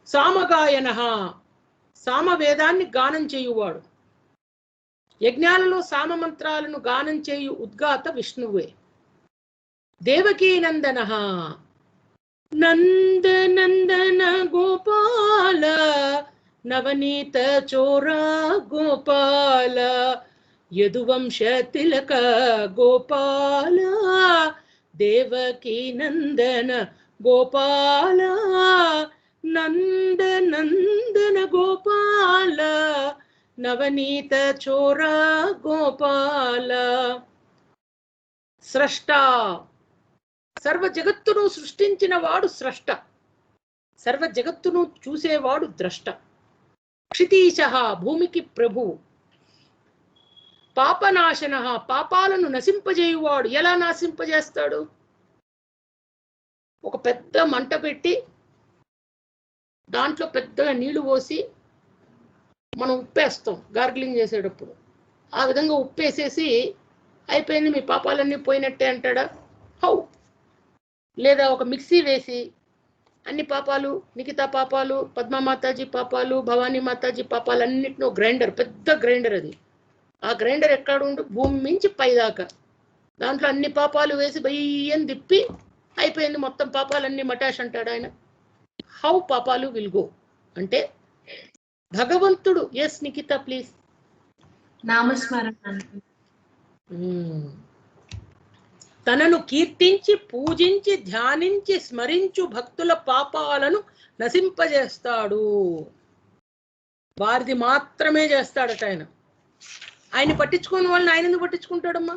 సామగాయన సామవేదాన్ని గానం చేయువాడు. యజ్ఞాలలో సామమంత్రాలను గానం చేయు ఉద్గాత విష్ణువే. దేవకీ నందన నందనందన గోపాల నవనీత చోరా గోపాల యదువంశ తిలక గోపాల దేవకీ నందన గోపాల నందనందన గోపాల నవనీత చోరా గోపాల. స్రష్ట సర్వ జగత్తును సృష్టించిన వాడు స్రష్ట, సర్వ జగత్తును చూసేవాడు ద్రష్ట. క్షితీశ భూమికి ప్రభువు. పాపనాశన పాపాలను నశింపజేయువాడు. ఎలా నాశింపజేస్తాడు? ఒక పెద్ద మంట పెట్టి దాంట్లో పెద్దగా నీళ్లు పోసి మనం ఉప్పేస్తాం గార్గిలింగ్ చేసేటప్పుడు. ఆ విధంగా ఉప్పేసేసి అయిపోయింది మీ పాపాలన్నీ పోయినట్టే అంటాడా? హౌ? లేదా ఒక మిక్సీ వేసి అన్ని పాపాలు, నిఖితా పాపాలు, పద్మామాతాజీ పాపాలు, భవానీ మాతాజీ పాపాలు అన్నిటినో గ్రైండర్, పెద్ద గ్రైండర్ అది. ఆ గ్రైండర్ ఎక్కడ ఉండు? భూమి మించి పైదాకా దాంట్లో అన్ని పాపాలు వేసి బయ్యని తిప్పి అయిపోయింది మొత్తం పాపాలన్నీ మటాష్ అంటాడు ఆయన. హౌ పాపాలు విల్ గో అంటే భగవంతుడు. Yes Nikhita please. నామస్మరణ. తనను కీర్తించి పూజించి ధ్యానించి స్మరించు భక్తుల పాపాలను నశింపజేస్తాడు. వారిది మాత్రమే చేస్తాడట ఆయన. ఆయన పట్టించుకోని వాళ్ళని ఆయన ఎందుకు పట్టించుకుంటాడమ్మా?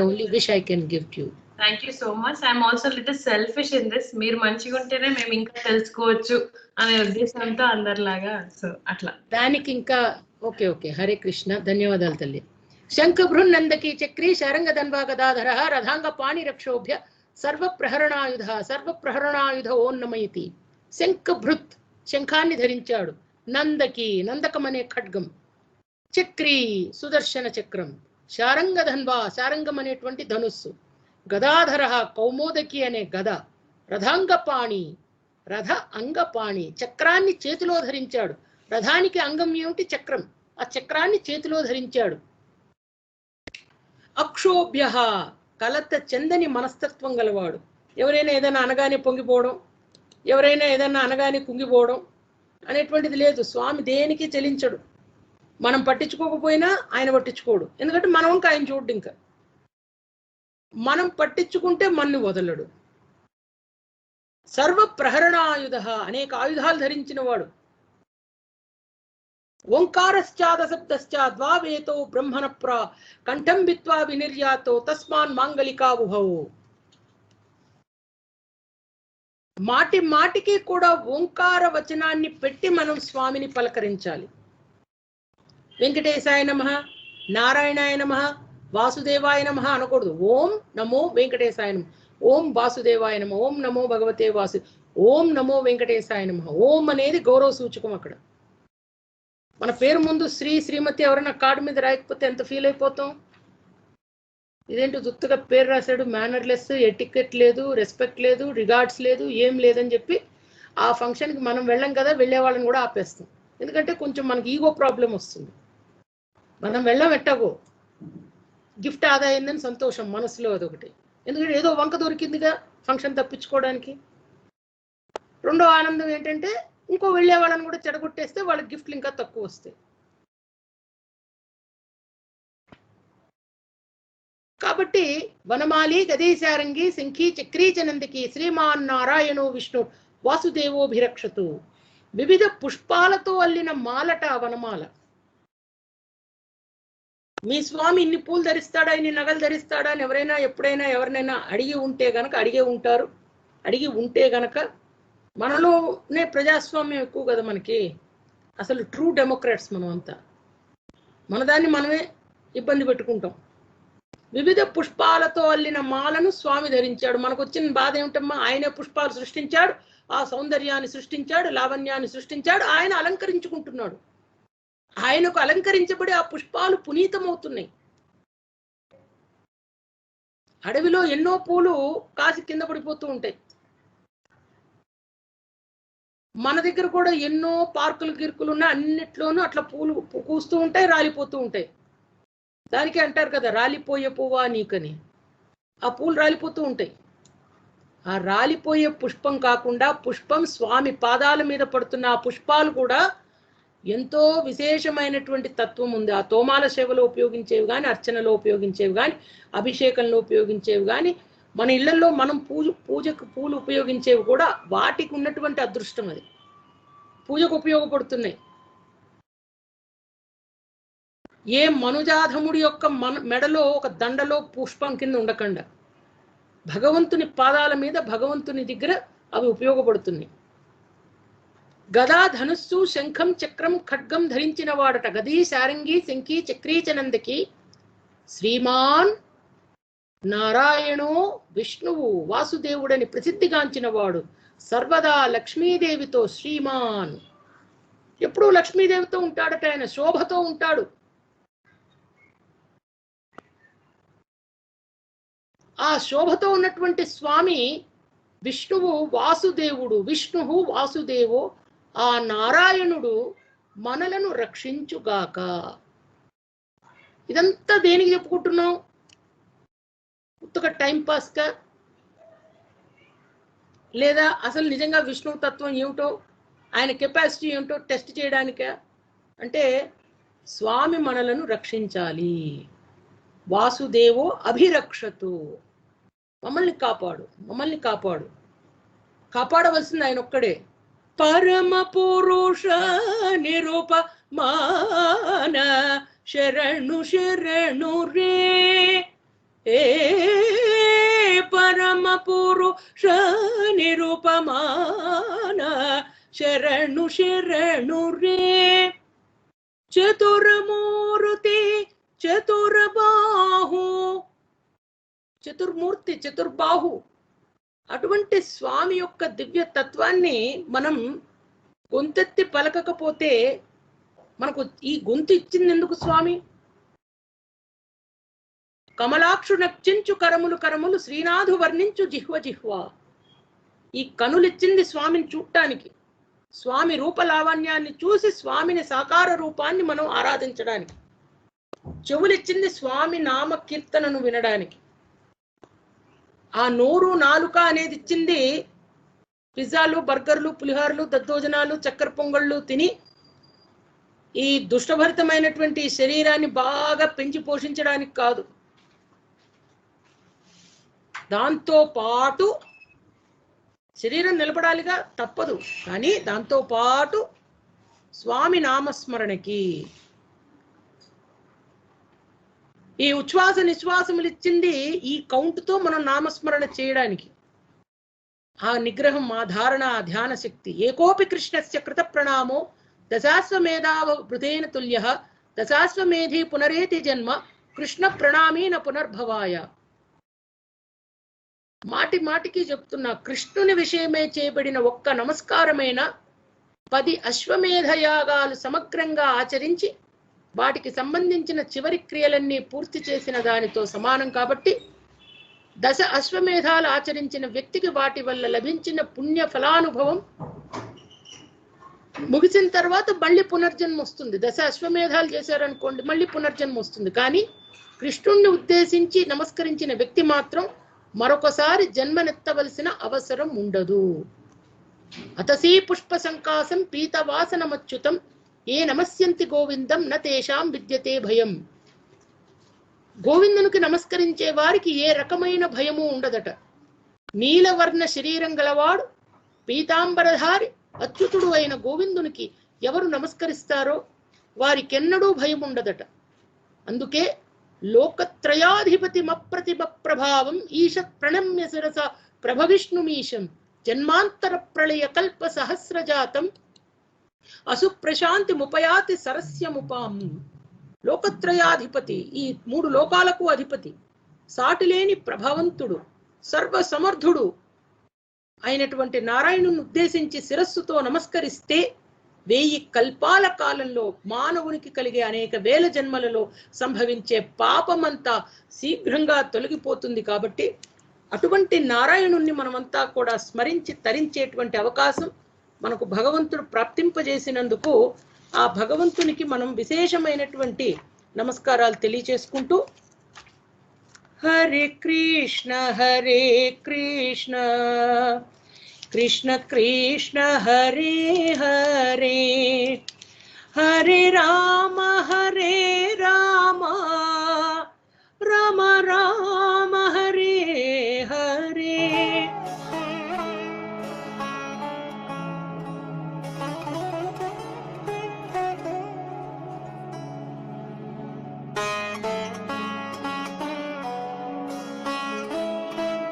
Only wish I can give you. Thank you so much. I'm also little selfish in this. మీరు మంచిగా ఉంటేనే మేము ఇంకా తెలుసుకోవచ్చు అనే ఉద్దేశంతో అందరిలాగా. సో అట్లా దానికి ఇంకా ఓకే ఓకే. హరే కృష్ణ. ధన్యవాదాలు తల్లి. శంఖ బృహన్నందకి చక్రీ శరంగ ధన్వా గదాధర రథాంగ పాణి రక్షోభ్య సర్వ ప్రహరణాయుధ సర్వ ప్రహరణాయుధ ఓన్నమయతి. శంఖ భృత్ శంఖాన్ని ధరించాడు. నందకి నందకం అనే ఖడ్గం. చక్రీ సుదర్శన చక్రం. శారంగ ధన్వా శారంగం అనేటువంటి ధనుస్సు. గదాధర కౌమోదకి అనే గద. రథాంగపాణి రథ అంగపాణి చక్రాన్ని చేతిలో ధరించాడు. రథానికి అంగం ఏమిటి? చక్రం. ఆ చక్రాన్ని చేతిలో ధరించాడు. అక్షోభ్య కలత చెందని మనస్తత్వం గలవాడు. ఎవరైనా ఏదైనా అనగానే పొంగిపోవడం, ఎవరైనా ఏదైనా అనగానే కుంగిపోవడం అనేటువంటిది లేదు. స్వామి దేనికి చెలించడు. మనం పట్టించుకోకపోయినా ఆయన పట్టించుకోడు. ఎందుకంటే మనం ఇంకా ఆయన చూడ్డు. ఇంకా మనం పట్టించుకుంటే మన్ను వదలడు. సర్వ ప్రహరణాయుధ అనేక ఆయుధాలు ధరించిన వాడు. ఓంకారశ్చాద శబ్దశ్చ ద్వావేతో బ్రహ్మణ ప్ర కంఠం విత్వా వినిర్యాతో తస్మాన్ మాంగళికావుభౌ. మాటి మాటికి కూడా ఓంకార వచనాన్ని పెట్టి మనం స్వామిని పలకరించాలి. వెంకటేశాయ నమః, నారాయణాయ నమః, వాసుదేవాయ నమః అనకూడదు. ఓం నమో వెంకటేశాయ నమః, ఓం వాసుదేవాయ నమః, ఓం నమో భగవతే వాసు, ఓం నమో వెంకటేశాయ నమః. ఓం అనేది గౌరవ సూచకం. అక్కడ మన పేరు ముందు శ్రీ శ్రీమతి ఎవరైనా కార్డు మీద రాయకపోతే ఎంత ఫీల్ అయిపోతాం? ఇదేంటి దుత్తుగా పేరు రాశాడు, మేనర్లెస్, ఎటికెట్ లేదు, రెస్పెక్ట్ లేదు, రిగార్డ్స్ లేదు, ఏం లేదని చెప్పి ఆ ఫంక్షన్కి మనం వెళ్ళం కదా, వెళ్ళే వాళ్ళని కూడా ఆపేస్తాం. ఎందుకంటే కొంచెం మనకి ఈగో ప్రాబ్లం వస్తుంది. మనం వెళ్ళం ఎట్టాగో గిఫ్ట్ ఆదా అయిందని సంతోషం మనసులో, అదొకటి. ఎందుకంటే ఏదో వంక దొరికిందిగా ఫంక్షన్ తప్పించుకోవడానికి. రెండో ఆనందం ఏంటంటే ఇంకో వెళ్ళే వాళ్ళని కూడా చెడగొట్టేస్తే వాళ్ళకి గిఫ్ట్లు ఇంకా తక్కువ వస్తాయి. కాబట్టి వనమాలి గదీశారంగి శంఖీ చక్రీచనందికి శ్రీమాన్ నారాయణో విష్ణు వాసుదేవోభిరక్షతు. వివిధ పుష్పాలతో అల్లిన మాలట వనమాల. మీ స్వామి ఇన్ని పూలు ధరిస్తాడా, ఇన్ని నగలు ధరిస్తాడా అని ఎవరైనా ఎప్పుడైనా ఎవరినైనా అడిగి ఉంటే గనక మనలోనే ప్రజాస్వామ్యం ఎక్కువ కదా మనకి. అసలు ట్రూ డెమోక్రాట్స్ మనం అంతా. మన దాన్ని మనమే ఇబ్బంది పెట్టుకుంటాం. వివిధ పుష్పాలతో అల్లిన మాలను స్వామి ధరించాడు. మనకు వచ్చిన బాధ ఏమిటమ్మా, ఆయనే పుష్పాలు సృష్టించాడు, ఆ సౌందర్యాన్ని సృష్టించాడు, లావణ్యాన్ని సృష్టించాడు, ఆయన అలంకరించుకుంటున్నాడు. ఆయనకు అలంకరించబడి ఆ పుష్పాలు పునీతమవుతున్నాయి. అడవిలో ఎన్నో పూలు కాసి కింద పడిపోతూ ఉంటాయి. మన దగ్గర కూడా ఎన్నో పార్కులు గిర్కులు ఉన్న అన్నిట్లోనూ అట్లా పూలు పూస్తూ ఉంటాయి, రాలిపోతూ ఉంటాయి. దానికి అంటారు కదా రాలిపోయే పువ్వా నీకని. ఆ పూలు రాలిపోతూ ఉంటాయి. ఆ రాలిపోయే పుష్పం కాకుండా పుష్పం స్వామి పాదాల మీద పడుతున్న ఆ పుష్పాలు కూడా ఎంతో విశేషమైనటువంటి తత్వం ఉంది. ఆ తోమాల సేవలో ఉపయోగించేవి కానీ, అర్చనలో ఉపయోగించేవి కానీ, అభిషేకంలో ఉపయోగించేవి కానీ, మన ఇళ్లలో మనం పూజకు పూలు ఉపయోగించేవి కూడా వాటికి ఉన్నటువంటి అదృష్టం. అది పూజకు ఉపయోగపడుతున్నాయి. ఏ మనుజాధముడి యొక్క మెడలో ఒక దండలో పుష్పం కింద ఉండకుండా భగవంతుని పాదాల మీద భగవంతుని దగ్గర అవి ఉపయోగపడుతున్నాయి. గదా ధనుస్సు శంఖం చక్రం ఖడ్గం ధరించిన వాడట. గదీ శారంగి శంఖి చక్రీచనందకి శ్రీమాన్ నారాయణో విష్ణువు వాసుదేవుడని ప్రసిద్ధిగాంచిన వాడు. సర్వదా లక్ష్మీదేవితో శ్రీమాన్, ఎప్పుడూ లక్ష్మీదేవితో ఉంటాడట. ఆయన శోభతో ఉంటాడు. ఆ శోభతో ఉన్నటువంటి స్వామి విష్ణువు వాసుదేవుడు. విష్ణువు వాసుదేవో, ఆ నారాయణుడు మనలను రక్షించుగాక. ఇదంతా దేనికి చెప్పుకుంటున్నాం? ఉత్తగా టైంపాస్గా, లేదా అసలు నిజంగా విష్ణువు తత్వం ఏమిటో, ఆయన కెపాసిటీ ఏమిటో టెస్ట్ చేయడానిక? అంటే స్వామి మనలను రక్షించాలి. వాసుదేవో అభిరక్షతు, మమ్మల్ని కాపాడు, మమ్మల్ని కాపాడు. కాపాడవలసింది ఆయన ఒక్కడే. పరమ పురుష నిరూప మాన శరణు శరణు రే. ఏ పరమ పురుష నిరూపమాన శరణు శరణు రే. చతుర్మూర్తి చతుర్బాహు, చతుర్మూర్తి చతుర్బాహు అటువంటి స్వామి యొక్క దివ్య తత్వాన్ని మనం గొంతెత్తి పలకకపోతే, మనకు ఈ గొంతు ఇచ్చింది ఎందుకు స్వామి? కమలాక్షు నక్షించు కరములు కరములు శ్రీనాథు వర్ణించు జిహ్వ జిహ్వ. ఈ కనులిచ్చింది స్వామిని చూడటానికి, స్వామి రూపలావణ్యాన్ని చూసి స్వామిని సాకార రూపాన్ని మనం ఆరాధించడానికి. చెవులిచ్చింది స్వామి నామ కీర్తనను వినడానికి. ఆ నోరు నాలుక అనేది ఇచ్చింది పిజ్జాలు బర్గర్లు పులిహారలు దద్దోజనాలు చక్కెర పొంగళ్ళు తిని ఈ దుష్టభరితమైనటువంటి శరీరాన్ని బాగా పెంచి పోషించడానికి కాదు. దాంతో పాటు శరీరం నిలబడాలిగా, తప్పదు. కానీ దాంతో పాటు స్వామి నామస్మరణకి ఈ ఉచ్ఛ్వాస నిశ్వాసములు ఇచ్చింది ఈ కౌంటుతో మనం నామస్మరణ చేయడానికి. ఆ నిగ్రహం, ఆ ధారణ, ఆ ధ్యాన శక్తి. ఏకోపి కృష్ణస్య కృత ప్రణామో దశాశ్వమేధావ వృధేన తుల్య దశాశ్వమేధి పునరేతి జన్మ కృష్ణ ప్రణామీన పునర్భవాయ. మాటి మాటికి చెప్తున్నా, కృష్ణుని విషయమే చేయబడిన ఒక్క నమస్కారమైన 10 అశ్వమేధ యాగాలు సమగ్రంగా ఆచరించి వాటికి సంబంధించిన చివరి క్రియలన్నీ పూర్తి చేసిన దానితో సమానం. కాబట్టి 10 అశ్వమేధాలు ఆచరించిన వ్యక్తికి వాటి వల్ల లభించిన పుణ్య ఫలానుభవం ముగిసిన తర్వాత మళ్ళీ పునర్జన్మ వస్తుంది. 10 అశ్వమేధాలు చేశారనుకోండి, మళ్ళీ పునర్జన్మ వస్తుంది. కానీ కృష్ణుణ్ణి ఉద్దేశించి నమస్కరించిన వ్యక్తి మాత్రం మరొకసారి జన్మనెత్తవలసిన అవసరం ఉండదు. అతసీ పుష్ప సంకాసం పీతవాసనమచ్యుతం ఏ నమస్యంతి గోవిందం న తేషాం విద్యతే భయం. గోవిందునికి నమస్కరించే వారికి ఏ రకమైన భయము ఉండదట. నీలవర్ణ శరీరం గలవాడు పీతాంబరధారి అచ్యుతుడు అయిన గోవిందునికి ఎవరు నమస్కరిస్తారో వారికెన్నడూ భయం ఉండదట. అందుకే లోకత్రయాధిపతిమప్రతిమ ప్రభావం ఈషత్ ప్రణమ్య శిరస ప్రభవిష్ణుమీశం జన్మాంతర ప్రళయ కల్ప సహస్రజాతం అసుప్రశాంతి ముపయాతి సరస్యముపాం. లోకత్రయాధిపతి, ఈ 3 లోకాలకు అధిపతి, సాటిలేని ప్రభావంతుడు, సర్వసమర్థుడు అయినటువంటి నారాయణుని ఉద్దేశించి శిరస్సుతో నమస్కరిస్తే 1000 కల్పాల కాలంలో మానవునికి కలిగే అనేక వేల జన్మలలో సంభవించే పాపమంతా శీఘ్రంగా తొలగిపోతుంది. కాబట్టి అటువంటి నారాయణుణ్ణి మనమంతా కూడా స్మరించి తరించేటువంటి అవకాశం మనకు భగవంతుడు ప్రాప్తింపజేసినందుకు ఆ భగవంతునికి మనం విశేషమైనటువంటి నమస్కారాలు తెలియచేసుకుంటూ హరే కృష్ణ కృష్ణ కృష్ణ హరే హరే హరే రామ